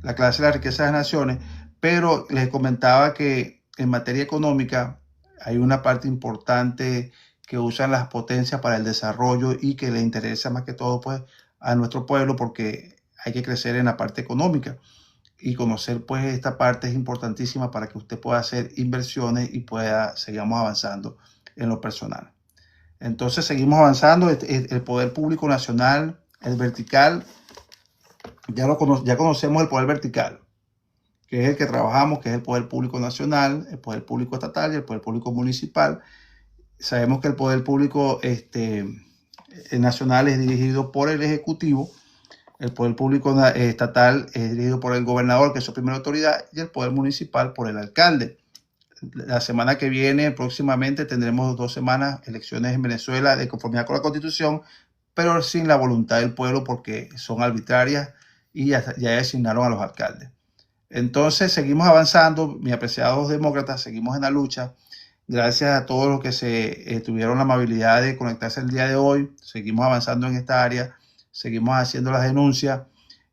la clase de la riqueza de las naciones. Pero les comentaba que en materia económica hay una parte importante que usan las potencias para el desarrollo y que le interesa más que todo pues a nuestro pueblo, porque hay que crecer en la parte económica y conocer pues esta parte es importantísima para que usted pueda hacer inversiones y sigamos avanzando en lo personal. Entonces seguimos avanzando. El poder público nacional, el vertical, ya conocemos el poder vertical, que es el que trabajamos, que es el poder público nacional, el poder público estatal y el poder público municipal. Sabemos que el poder público nacional es dirigido por el Ejecutivo, el poder público estatal es dirigido por el gobernador, que es su primera autoridad, y el poder municipal por el alcalde. La semana que viene, próximamente, tendremos 2 semanas elecciones en Venezuela de conformidad con la Constitución, pero sin la voluntad del pueblo porque son arbitrarias y ya designaron a los alcaldes. Entonces seguimos avanzando, mis apreciados demócratas, seguimos en la lucha. Gracias a todos los que tuvieron la amabilidad de conectarse el día de hoy. Seguimos avanzando en esta área, seguimos haciendo las denuncias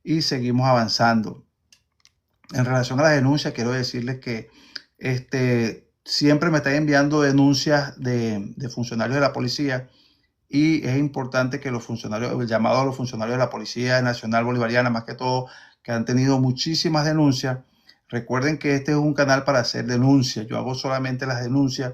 y seguimos avanzando. En relación a las denuncias, quiero decirles que siempre me están enviando denuncias de funcionarios de la policía y es importante que los funcionarios, el llamado a los funcionarios de la Policía Nacional Bolivariana, más que todo, que han tenido muchísimas denuncias. Recuerden que este es un canal para hacer denuncias. Yo hago solamente las denuncias.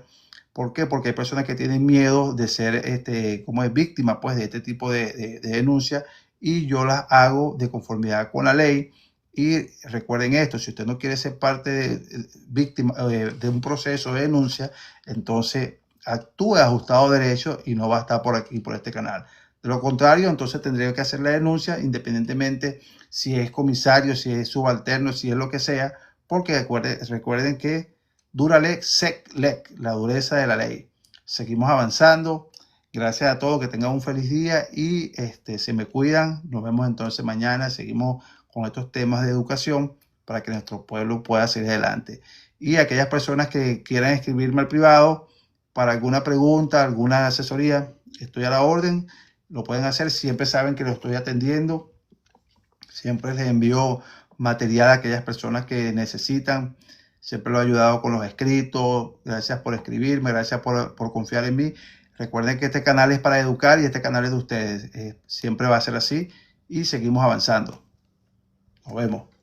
¿Por qué? Porque hay personas que tienen miedo de ser como es víctima pues, de este tipo de denuncias y yo las hago de conformidad con la ley. Y recuerden esto, si usted no quiere ser parte de víctima de un proceso de denuncia, entonces actúe ajustado a derecho y no va a estar por aquí, por este canal. De lo contrario, entonces tendría que hacer la denuncia independientemente si es comisario, si es subalterno, si es lo que sea, porque recuerden que dura lec, sec lec, la dureza de la ley. Seguimos avanzando. Gracias a todos, que tengan un feliz día y se me cuidan. Nos vemos entonces mañana. Seguimos con estos temas de educación para que nuestro pueblo pueda seguir adelante. Y aquellas personas que quieran escribirme al privado para alguna pregunta, alguna asesoría, estoy a la orden. Lo pueden hacer. Siempre saben que lo estoy atendiendo. Siempre les envío material a aquellas personas que necesitan. Siempre lo he ayudado con los escritos. Gracias por escribirme. Gracias por confiar en mí. Recuerden que este canal es para educar y este canal es de ustedes. Siempre va a ser así y seguimos avanzando. Nos vemos.